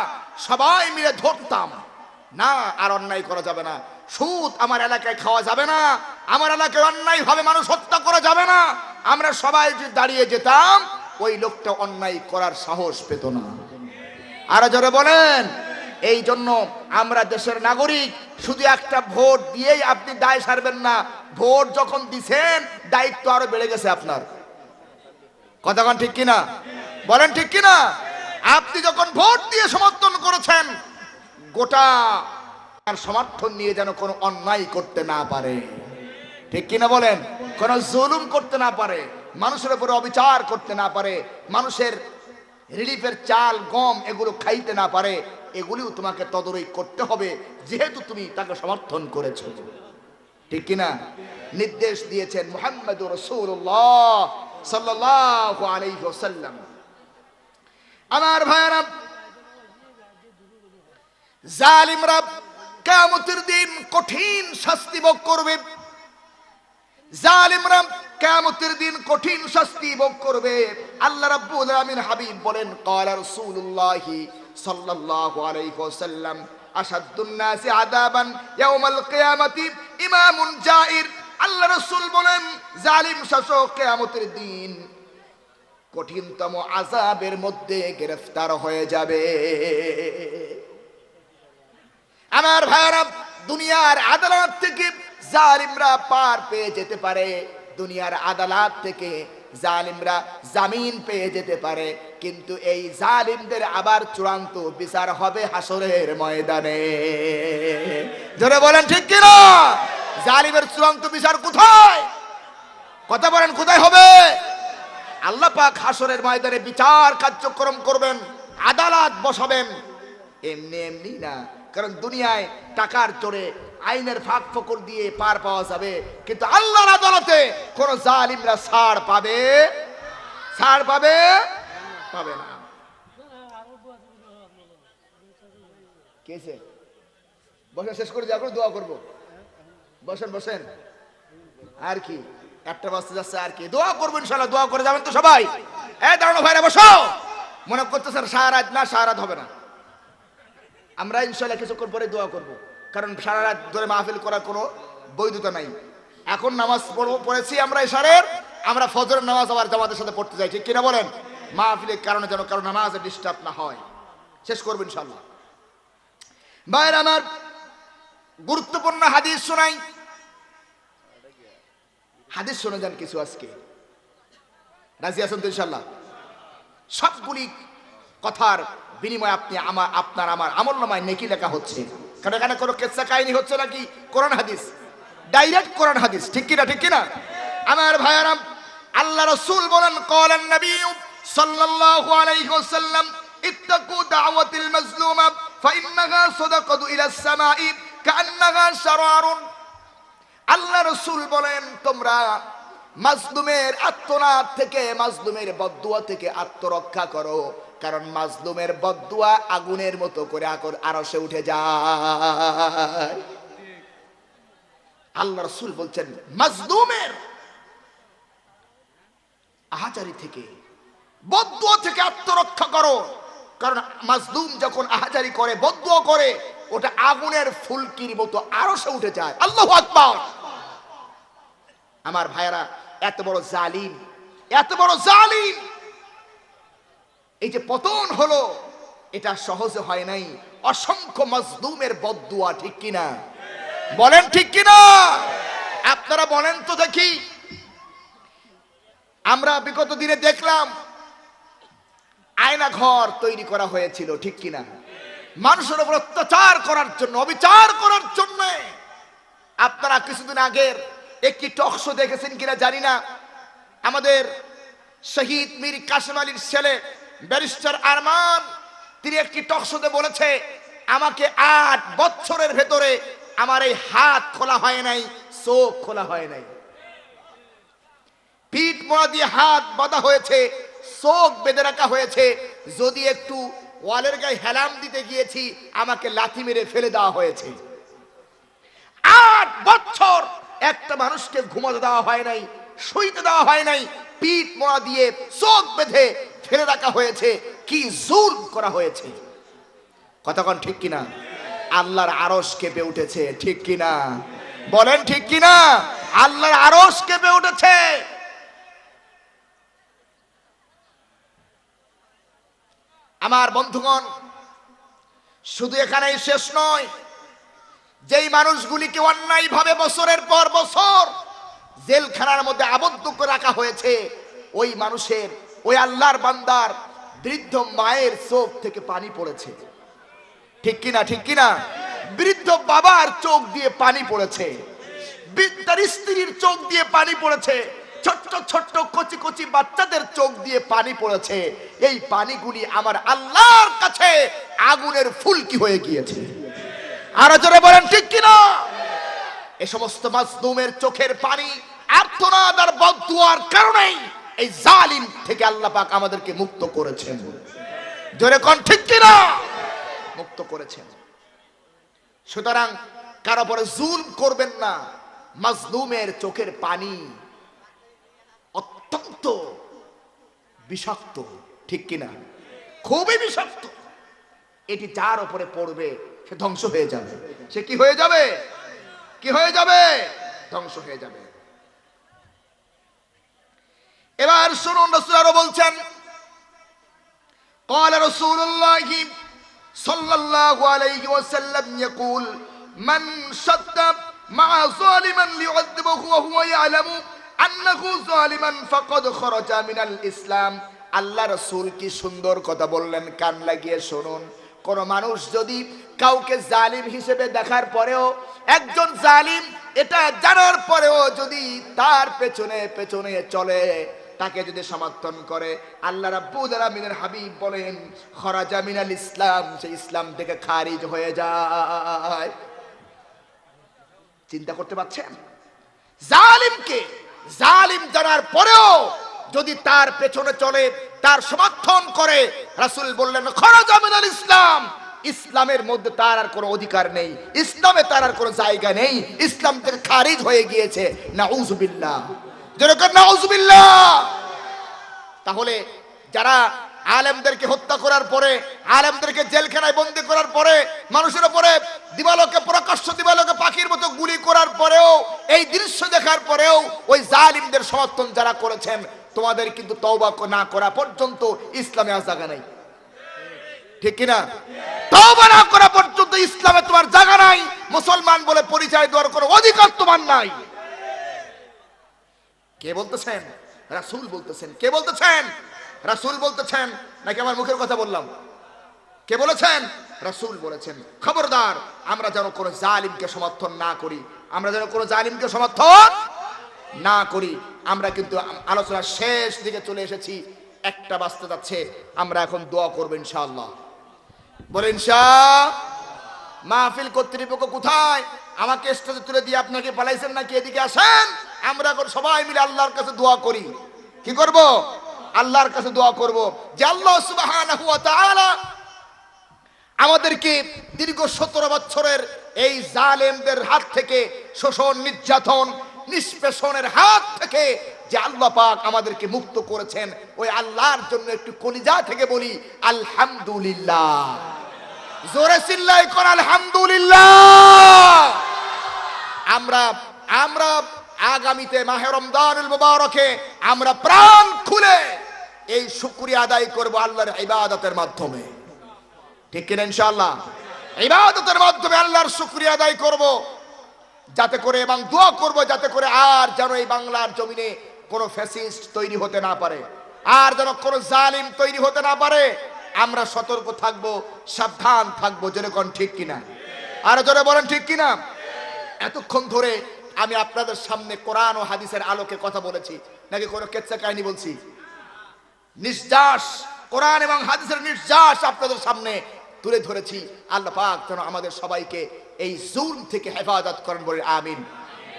সবাই মিলে ধরতাম, না আর অন্যায় করা যাবে না, সুদ আমার এলাকায় খাওয়া যাবে না, আমার এলাকায় অন্যায় ভাবে মানুষ হত্যা করা যাবে না, আমরা সবাই যদি দাঁড়িয়ে যেতাম, ওই লোকটা অন্যায় করার সাহস পেত না। আর যারা বলেন, এই জন্য আমরা দেশের নাগরিক, শুধু একটা ভোট দিয়েই আপনি দায় সারবেন না। ভোট যখন দিছেন দায়িত্ব আরো বেড়ে গেছে আপনার। কথাক্ষণ ঠিক কিনা? বলেন ঠিক কিনা? আপনি যখন ভোট দিয়ে সমর্থন করেছেন, গোটা আর সমর্থন নিয়ে যেন কোনো অন্যায় করতে না পারে। ঠিক কিনা বলেন? কোনো জুলুম করতে না পারে, মানুষের উপরে অবিচার করতে না পারে, মানুষের রিলিফের চাল গম এগুলো খাইতে না পারে। এগুলিও তোমাকে তদারকি করতে হবে, যেহেতু তুমি তাকে সমর্থন করেছো। ঠিক কিনা? নির্দেশ দিয়েছেন মুহাম্মদুর রাসূলুল্লাহ সাল্লাল্লাহু আলাইহি ওয়াসাল্লাম। আমার ভাইরা, জালিমরা কিয়ামতের দিন কঠিন শাস্তি ভোগ করবে। জালিমরা কিয়ামতের দিন কঠিন শাস্তি ভোগ করবে। আল্লাহ রাব্বুল আলামিন হাবিব বলেন, ক্বালা রাসূলুল্লাহ সাল্লাল্লাহু আলাইহি ওয়াসাল্লাম, আশাদ্দুন নাসি আযাবান ইয়াউমাল কিয়ামাতি ইমামুন জাইর। আল্লাহ রাসূল বলেন, জালিম শাসক কিয়ামতের দিন কঠিনতম আযাবের মধ্যে গ্রেফতার হয়ে যাবে। আমার ভাইরা, দুনিয়ার আদালত থেকে জালিমরা পার পেয়ে যেতে পারে, দুনিয়ার আদালত থেকে জালিমরা জামিন পেয়ে যেতে পারে, কিন্তু এই জালিমদের আবার চূড়ান্ত বিচার হবে হাসরের ময়দানে। জোরে বলেন ঠিক কিনা? জালিমের চূড়ান্ত বিচার কোথায়? কথা বলেন, কোথায় হবে? আল্লাহ পাক হাসরের ময়দানে বিচার কার্যক্রম করবেন, আদালত বসাবেন। এমনি এমনি না, কারণ দুনিয়ায় টাকার জোরে আইনের ফাঁক ফকর দিয়ে পার পাওয়া যাবে, কিন্তু আল্লাহর আদালতে কোন জালিমরা ছাড় পাবে? ছাড় পাবে? পাবে না। কেছে বসে শেষ করে যাবো, দোয়া করবো। বসেন বসেন, আর কি একটা বাজতে যাচ্ছে, আর কি দোয়া করবো ইনশাআল্লাহ। দোয়া করে যাবেন তো সবাই? দাঁড়ানো ভাইরা বসো। মনে করতেছেন সারা রাত? না, সারা রাত হবে না। আমরা ইনশাআল্লাহ কিছুক্ষণ পরে দোয়া করব, কারণ সারা রাত ধরে মাহফিল করার কোনো বৈধতা নাই। এখন নামাজ পড়েছি আমরা এশারের, আমরা ফজরের নামাজ আবার জামাতের সাথে পড়তে যাই। ঠিক কিনা বলেন? মাহফিলের কারণে যেন কারো নামাজে ডিস্টার্ব না হয়। শেষ করবো ইনশাআল্লাহ। ভাইরা আমার, গুরুত্বপূর্ণ হাদিস শোনাই। হাদিস শুনে যান কিছু আজকে। রাজি আছেন তো ইনশাআল্লাহ? সবগুলি কথার বিনিময়ে আপনার আমার আমলনামায় নেকি লেখা হচ্ছে, কারণ এখানে কোনো কেচ্ছা কাহিনী হচ্ছে নাকি, কোরআন হাদিস, ডাইরেক্ট কোরআন হাদিস। ঠিক কিনা? ঠিক কিনা? আমার ভাইয়ারাম, আল্লাহ রাসূল বলেন, ক্বালান নবী সাল্লাল্লাহু আলাইহি ওয়াসাল্লাম, ইত্তাকু দাওয়াতিল মাজলুমা ফাইন্নাহা সাদাকাতু ইলাস সামাই কান্নাহা শারারুন। আল্লাহ রাসূল বলেন, তোমরা মাজলুমের আত্মনাদ থেকে, মাজলুমের বদদুয়া থেকে আত্মরক্ষা করো, কারণ মাজলুমের বদদুয়া আগুনের মতো করে আরশে উঠে যায়। আল্লাহ রাসূল বলছেন, মাজলুমের আহাজারি থেকে, বদদুয়া থেকে আত্মরক্ষা করো, কারণ মাজলুম যখন আহাজারি করে, বদদুয়া করে, ওটা আগুনের ফুলকির মতো আরশে উঠে যায়। আল্লাহু আকবার। আমার ভাইরা, এত বড় জালিম, এত বড় জালিম, এই যে পতন হলো, এটা সহজে হয় নাই। অসংখ্য মাজলুমের বদদুয়া। ঠিক কিনা? বলেন ঠিক কিনা? আপনারা বলেন তো দেখি। আমরা বিগত দিনে দেখলাম আয়না ঘর তৈরি করা হয়েছিল। ঠিক কিনা? মানুষের উপর অত্যাচার করার জন্য, অবিচার করার জন্য। আপনারা কিছুদিন আগের একটি টক শো দেখেছেন কিনা জানি না, আমাদের শহীদ মীর কাসেম আলীর ছেলে ব্যারিস্টার আরমান, তিনি একটি টক শোতে বলেছে, আমাকে 8 বছরের ভেতরে আমার এই হাত খোলা হয় নাই, চোখ খোলা হয় নাই, পিঠ মোড়া দিয়ে হাত বাঁধা হয়েছে, চোখ বেঁধে রাখা হয়েছে, যদি একটু ওয়ালের গায়ে হেলাম দিতে গিয়েছি আমাকে লাথি মেরে ফেলে দেওয়া হয়েছে। 8 বছর একটা মানুষকে ঘুমাতে দেওয়া হয় নাই, শুইতে দেওয়া হয় নাই, পিঠ মোড়া দিয়ে চোখ বেঁধে ফেলে রাখা হয়েছে। কি জুলম করা হয়েছে! কতক্ষণ ঠিক কিনা? আল্লাহর আরশ কেঁপে উঠেছে। ঠিক কিনা? বলেন ঠিক কিনা? আল্লাহর আরশ কেঁপে উঠেছে। আমার বন্ধুগণ, শুধু এখানেই শেষ নয়, যেই মানুষগুলিকে অন্যায়ভাবে বছরের পর বছর জেলখানার মধ্যে আবদ্ধ করে রাখা হয়েছে, ওই মানুষের, ওই আল্লাহর বান্দার বৃদ্ধ মায়ের চোখ থেকে পানি পড়েছে। ঠিক কিনা, ঠিক কিনা? বৃদ্ধ বাবার চোখ দিয়ে পানি পড়েছে, তার স্ত্রীর চোখ দিয়ে পানি পড়েছে, ছোট্ট ছোট্ট কচি কচি বাচ্চাদের চোখ দিয়ে পানি পড়েছে। এই পানিগুলি আমার আল্লাহর কাছে আগুনের ফুলকি হয়ে গিয়েছে। আরো জোরে বলেন ঠিক কিনা? এই সমস্ত মাজলুমের চোখের পানি, আর্তনাদ আর বদদুয়ার কারণেই এই জালিম থেকে আল্লাহ পাক আমাদেরকে মুক্ত করেছেন। জোরে কোন ঠিক কিনা? মুক্ত করেছেন। সুতরাং কারো পরে জুলম করবেন না। মাজলুমের চোখের পানি অত্যন্ত বিষাক্ত, ঠিক কিনা? খুবই বিষাক্ত। এটি যার উপরে পড়বে সে ধ্বংস হয়ে যাবে। সে কি হয়ে যাবে? কি হয়ে যাবে? ধ্বংস হয়ে যাবে। এবার শুনুন, রাসূল আরো বলছেন, قال رسول الله صلى الله عليه وسلم يقول من شد مع ظالما ليعذبه وهو يعلم أنه ظالما فقد خرج من الإسلام। আল্লাহ রাসূল কি সুন্দর কথা বললেন, কান লাগিয়ে শুনুন। কোন মানুষ যদি কাউকে জালিম হিসেবে দেখার পরেও, একজন জালিম এটা জানার পরেও যদি তার পেছনে পেছনে চলে, তাকে যদি সমর্থন করে, আল্লাহ রাব্বুল আলামিনের হাবিব বলেন খরাজা মিনাল ইসলাম, সে ইসলাম থেকে খারিজ হয়ে যায়। চিন্তা করতে পারছেন? জালিমকে জালিম জানার পরেও যদি তার পেছনে চলে, তার সমর্থন করে, রাসূল বললেন খরাজা মিনাল ইসলাম, ইসলামের মধ্যে তার আর কোনো অধিকার নেই, ইসলামে তার আর কোনো জায়গা নেই, ইসলাম থেকে খারিজ হয়ে গিয়েছে। নাউযুবিল্লাহ, যেরকম নাউযুবিল্লাহ। তাহলে যারা আলেমদেরকে হত্যা করার পরে, আলেমদেরকে জেলখানায় বন্দী করার পরে, মানুষের উপরে দিবালোকে, প্রকাশ্য দিবালোকে পাখির মতো গুলি করার পরেও, এই দৃশ্য দেখার পরেও ওই জালিমদের সমর্থন যারা করেছেন, তোমাদের কিন্তু তওবা না করা পর্যন্ত ইসলামে আর জায়গা নাই। ঠিক কিনা? তওবা না করা পর্যন্ত ইসলামে তোমার জায়গা নাই। মুসলমান বলে পরিচয় দেওয়ার কোনো অধিকার তোমার নাই। কে বলতেছেন? রাসূল বলতেছেন। কে বলতেছেন? রাসূল বলতেছেন, নাকি আমার মুখের কথা বললাম? কে বলেছেন? রাসূল বলেছেন। খবরদার, আমরা যেন কোনো জালিমকে সমর্থন না করি, আমরা যেন কোনো জালিমকে সমর্থন না করি। আমরা কিন্তু আলোচনার শেষ দিকে চলে এসেছি, একটা বাজতে যাচ্ছে। আমরা এখন দোয়া করব ইনশাআল্লাহ। বলেন ইনশাআল্লাহ। মাহফিল কর্তৃপক্ষ কোথায়? আমাকে স্টেজে তুলে দিয়ে আপনাকে পালাইছেন নাকি? এদিকে আসেন, আমরা এখন সবাই মিলে আল্লাহর কাছে দোয়া করি। কি করব? আল্লাহর কাছে দোয়া করব যে আল্লাহ সুবহানাহু ওয়া তাআলা আমাদেরকে দীর্ঘ 17 বছরের এই জালেমদের হাত থেকে, শোষণ, নির্যাতন, নিষ্পেষণের হাত থেকে যে আল্লাহ পাক আমাদেরকে মুক্ত করেছেন, ওই আল্লাহর জন্য একটু কলিজা থেকে বলি আলহামদুলিল্লাহ। জোরে চিল্লাই কর আলহামদুলিল্লাহ। আমরা আগামীতে মাহে রমজানুল মুবারকে আমরা প্রাণ খুলে এই শুকরিয়া আদায় করব আল্লাহর ইবাদতের মাধ্যমে। ঠিক কিনা? ইনশাআল্লাহ ইবাদতের মাধ্যমে আল্লাহর শুকরিয়া আদায় করব, যাতে করে, এবং দোয়া করব যাতে করে আর যেন এই বাংলার জমিনে কোনো ফ্যাসিস্ট তৈরি হতে না পারে, আর যেন কোনো জালিম তৈরি হতে না পারে। আমরা সতর্ক থাকব, সাবধান থাকবো। যেরকম ঠিক কিনা? আর জোরে বলেন ঠিক কিনা? এতক্ষণ ধরে আমি আপনাদের সামনে কোরআন ও হাদিসের আলোকে কথা বলেছি, নাকি কোনো কেচ্ছা কাহিনী বলছি? নির্যাস, কোরআন এবং হাদিসের নির্যাস আপনাদের সামনে তুলে ধরেছি। আল্লাহ পাক যেন আমাদের সবাইকে এই জুলম থেকে হেফাজত করেন, বলে আমিন।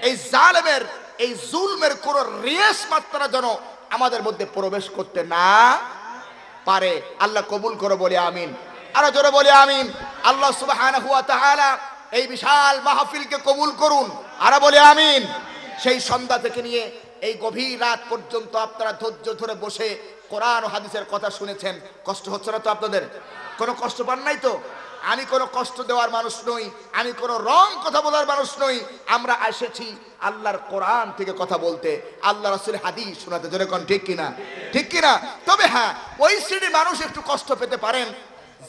এই জালেমের, এই জুলমের কোন রেশ মাত্রা যেন আমাদের মধ্যে প্রবেশ করতে না পারে। আল্লাহ কবুল করে, বলে আমিন। আরো জোরে বলে আমিন। আল্লাহ সুবহানাহু ওয়া তাআলা এই বিশাল মাহফিলকে কবুল করুন, আরো বলে আমিন। সেই সন্ধ্যা থেকে নিয়ে এই গভীর রাত পর্যন্ত আপনারা ধৈর্য ধরে বসে কোরআন ও হাদিসের কথা শুনেছেন। কষ্ট হচ্ছে না তো আপনাদের? কোনো কষ্ট পান নাই তো? আমি কোনো কষ্ট দেওয়ার মানুষ নই, আমি কোনো রং কথা বলার মানুষ নই। আমরা এসেছি আল্লাহর কোরআন থেকে কথা বলতে, আল্লাহ রাসূলের হাদিস শোনাতে। জোরে কোন ঠিক কিনা? ঠিক কিনা? তবে হ্যাঁ, ওই শ্রেণীর মানুষ একটু কষ্ট পেতে পারেন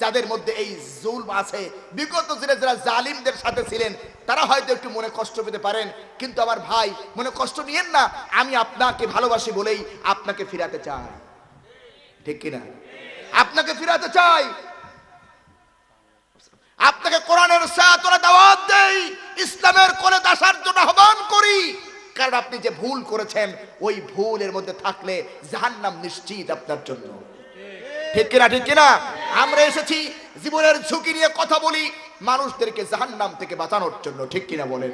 যাদের মধ্যে এই জুলম আছে, বিগত দিনে যারা জালিমদের সাথে ছিলেন তারা হয়তো একটু মনে কষ্ট পেতে পারেন, কিন্তু আমার ভাই মনে কষ্ট নিয়েন না, আমি আপনাকে ভালোবাসি বলেই আপনাকে ফিরাতে চাই, ঠিক কিনা? আপনাকে ফিরাতে চাই, আপনাকে কোরআনের সাথে দাওয়াত দেই, ইসলামের কোলে আসার জন্য আহ্বান করি, কারণ আপনি যে ভুল করেছেন ওই ভুলের মধ্যে থাকলে জাহান্নাম নিশ্চিত আপনার জন্য, ঠিক কিনা? ঠিক কিনা? আমরা এসেছি জীবনের ঝুঁকি নিয়ে কথা বলি মানুষদেরকে জাহান্নাম থেকে বাঁচানোর জন্য, ঠিক কিনা বলেন?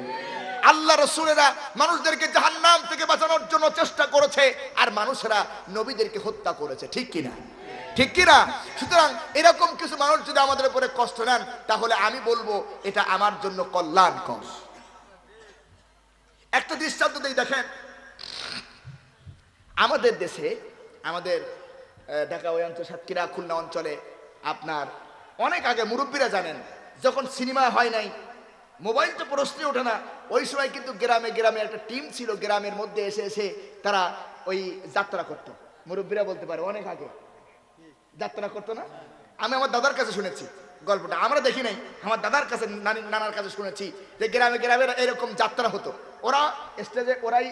আল্লাহ রাসূলেরা মানুষদেরকে জাহান্নাম থেকে বাঁচানোর জন্য চেষ্টা করেছে, আর মানুষেরা নবীদেরকে হত্যা করেছে, ঠিক কিনা? ঠিক কিনা? সুতরাং এরকম কিছু মানুষ যদি আমাদের উপরে কষ্ট নেন তাহলে আমি বলবো এটা আমার জন্য কল্যাণকর। একটা দৃষ্টান্ত দিয়ে দেখেন, আমাদের দেশে, আমাদের ঢাকা ওই অঞ্চল, সাতক্ষীরা, খুলনা অঞ্চলে আপনার অনেক আগে মুরব্বীরা জানেন, যখন সিনেমা হয় নাই, মোবাইল তো প্রশ্নই ওঠে না, ওই সময় কিন্তু গ্রামে গ্রামে একটা টিম ছিল, গ্রামের মধ্যে এসে এসে তারা ওই যাত্রা করতো। মুরব্বীরা বলতে পারে অনেক আগে যাত্রা করতো না? আমি আমার দাদার কাছে শুনেছি গল্পটা, আমরা দেখি নাই, আমার দাদার কাছে, নানার কাছে শুনেছি যে গ্রামে গ্রামে এরকম যাত্রা হতো, ওরা স্টেজে ওরাই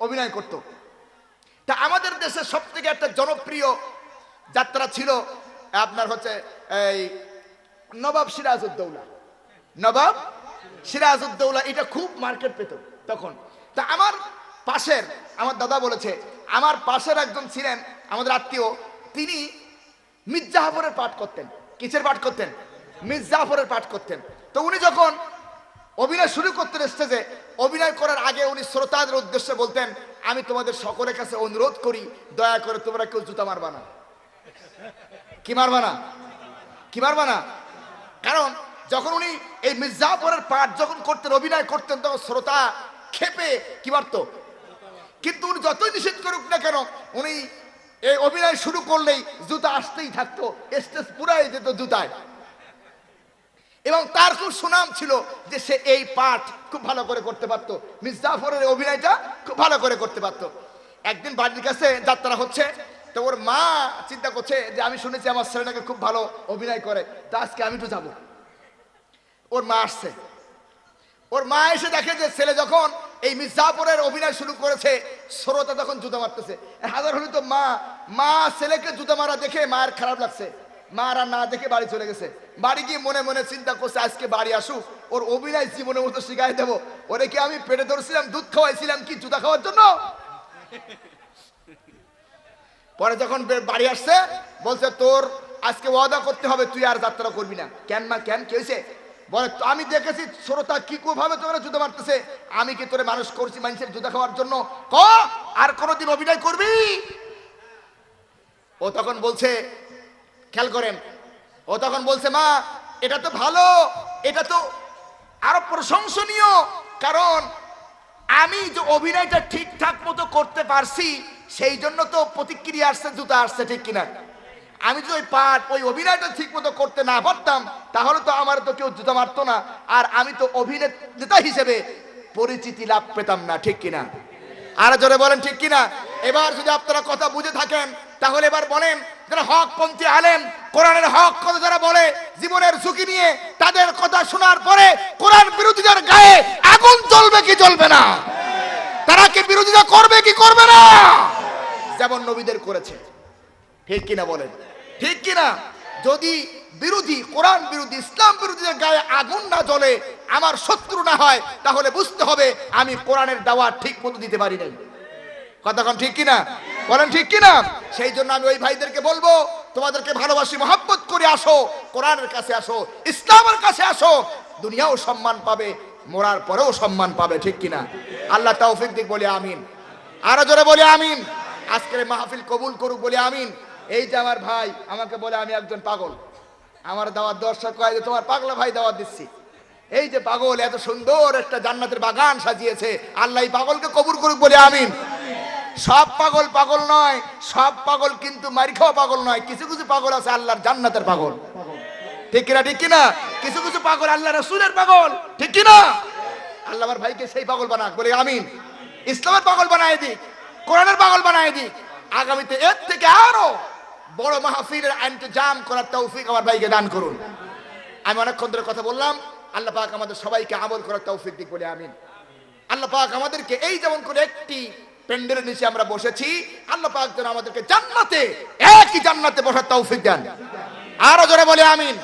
অভিনয় করতো। তা আমাদের দেশে সব থেকে একটা জনপ্রিয় যাত্রা ছিল আপনার হচ্ছে এই নবাব সিরাজউদ্দৌলা। নবাব সিরাজউদ্দৌলা এটা খুব মার্কেট পেত তখন। তা আমার পাশের, আমার দাদা বলেছে, আমার পাশের একজন ছিলেন আমাদের আত্মীয়, তিনি মির্জাফরের পাঠ করতেন। কিসের পাঠ করতেন? মির্জাফরের পাঠ করতেন। তো উনি যখন অভিনয় শুরু করতেন স্টেজে, অভিনয় করার আগে উনি শ্রোতাদের উদ্দেশ্যে বলতেন, আমি তোমাদের সকলের কাছে অনুরোধ করি দয়া করে তোমরা কেউ জুতা মারবা না। কি মারবা না? কি মারবা না? কারণ যখন উনি এই মির্জাফরের পাঠ যখন করতেন, অভিনয় করতেন, তখন শ্রোতা ক্ষেপে কি মারত, কিন্তু উনি যতই নিষেধ করুক না কেন, উনি এই অভিনয় শুরু করলেই জুতা আসতেই থাকতো, স্টেজ পুরাই যেত জুতায়। এবং তার খুব সুনাম ছিল যে সে এই পাঠ খুব ভালো করে করতে পারতো, মির্জাফরের অভিনয়টা খুব ভালো করে করতে পারতো। একদিন বাড়ির কাছে যাত্রা হচ্ছে, তো ওর মা চিন্তা করছে যে আমি শুনেছি আমার ছেলেটাকে খুব ভালো অভিনয় করে, তা আজকে আমি তো যাবো। ওর মা আসছে, ওর মা এসে দেখে যে ছেলে যখন এই মির্জাফরের অভিনয় শুরু করেছে, শ্রোতা তখন জুতা মারতেছে। হাজার হলে তো মা ছেলেকে জুতা মারা দেখে মায়ের খারাপ লাগছে, মা আর না দেখে বাড়ি চলে গেছে। বাড়ি গিয়ে মনে মনে চিন্তা করছে আজকে বাড়ি আসুক, ওর অভিনয় জীবনের মতো শিখাই দেবো। ওরে কি আমি পেটে ধরছিলাম, দুধ খাওয়াইছিলাম কি জুতা খাওয়ার জন্য? পরে যখন বাড়ি আসছে বলছে তোর আজকে ওয়াদা করতে হবে, তুই আর যাত্রা করবি না। কেন মা, কেন, কি হয়েছে? বলে আমি দেখেছি শ্রোতা কি ভাবে তোরা জুতা মারতেছে, আমি কি তোরে মানুষ করছি মানুষের জুতা খাওয়ার জন্য? ক আর কোনোদিন অভিনয় করবি? ও তখন বলছে, খেয়াল করেন, ও তখন বলছে মা এটা তো ভালো, এটা তো আরো প্রশংসনীয়, কারণ আমি যে অভিনয়টা ঠিকঠাক মতো করতে পারছি সেই জন্য তো প্রতিক্রিয়া আসছে, জুতা আসছে, ঠিক কিনা? আমি যদি ওই পাঠ, ওই অভিনয়টা ঠিক মতো করতে না পারতাম তাহলে তো আমার তো কেউ জুতা মারতো না, আর আমি তো অভিনেতা হিসেবে পরিচিতি লাভ পেতাম না, ঠিক কিনা? আর জোরে বলেন ঠিক কিনা? এবার যদি আপনারা কথা বুঝে থাকেন তাহলে এবার বলেন, যারা হকপন্থী আলেম, কোরআনের হক কথা যারা বলে জীবনের ঝুঁকি নিয়ে, তাদের কথা শোনার পরে কোরআন বিরোধীদের গায়ে আগুন জ্বলবে কি জ্বলবে না? তারা কি বিরোধিতা করবে কি করবে না? যেমন নবীদের করেছে, ঠিক কিনা বলেন? ঠিক কিনা? যদি বিরোধী, কোরআন বিরোধী, ইসলাম বিরোধীদের গায়ে আগুন না জ্বলে, আমার শত্রু না হয়, তাহলে বুঝতে হবে আমি কোরআনের দাওয়াত ঠিক মতো দিতে পারি নাই। কতক্ষণ ঠিক কিনা বলেন? ঠিক কিনা? সেই জন্য আমি ওই ভাইদেরকে বলবো, তোমাদেরকে ভালোবাসি, মহব্বত করে আসো, কোরআনের কাছে আসো, ইসলামের কাছে আসো, দুনিয়াও সম্মান পাবে, মরার পরেও সম্মান পাবে, ঠিক কিনা? আল্লাহ তৌফিক দিক, বলে আমিন। আরো জোরে বলে আমিন। আজকের মাহফিল কবুল করুক, বলে আমিন। এই যে আমার ভাই আমাকে বলে আমি একজন পাগল, আমার দাওয়াত দর্শক কয় যে তোমার পাগলা ভাই দাওয়াত দিচ্ছি। এই যে পাগল এত সুন্দর একটা জান্নাতের বাগান সাজিয়েছে, আল্লাহ এই পাগলকে কবুল করুক, বলে আমিন। সব পাগল পাগল নয়, সব পাগল কিন্তু মারি খাওয়া পাগল নয়, কিছু কিছু পাগল আছে আল্লাহর জান্নাতের পাগল, ঠিক কিনা? ঠিক কিনা? কিছু কিছু পাগল আল্লাহ রাসূলের পাগল, ঠিক কিনা? আল্লাহ আমার ভাইকে সেই পাগল বানাক, বলে আমিন। ইসলামের পাগল বানায় দিক, কোরআনের পাগল বানায় দিক, আগামীতে এর থেকে আরো বড় মাহফিলের ইন্তজাম করার তৌফিক আমার ভাইকে দান করুন। আমি অনেকক্ষণ ধরে কথা বললাম, আল্লাহ পাক আমাদের সবাইকে আমল করার তৌফিক দিক বলে আমিন। আল্লাহ পাক আমাদেরকে এই যেমন করে একটি প্যান্ডেলের নিচে আমরা বসেছি, আল্লাহ পাক যেন আমাদেরকে জান্নাতে, একই জান্নাতে বসার তৌফিক দেন। আরো জোরে বলে আমিন।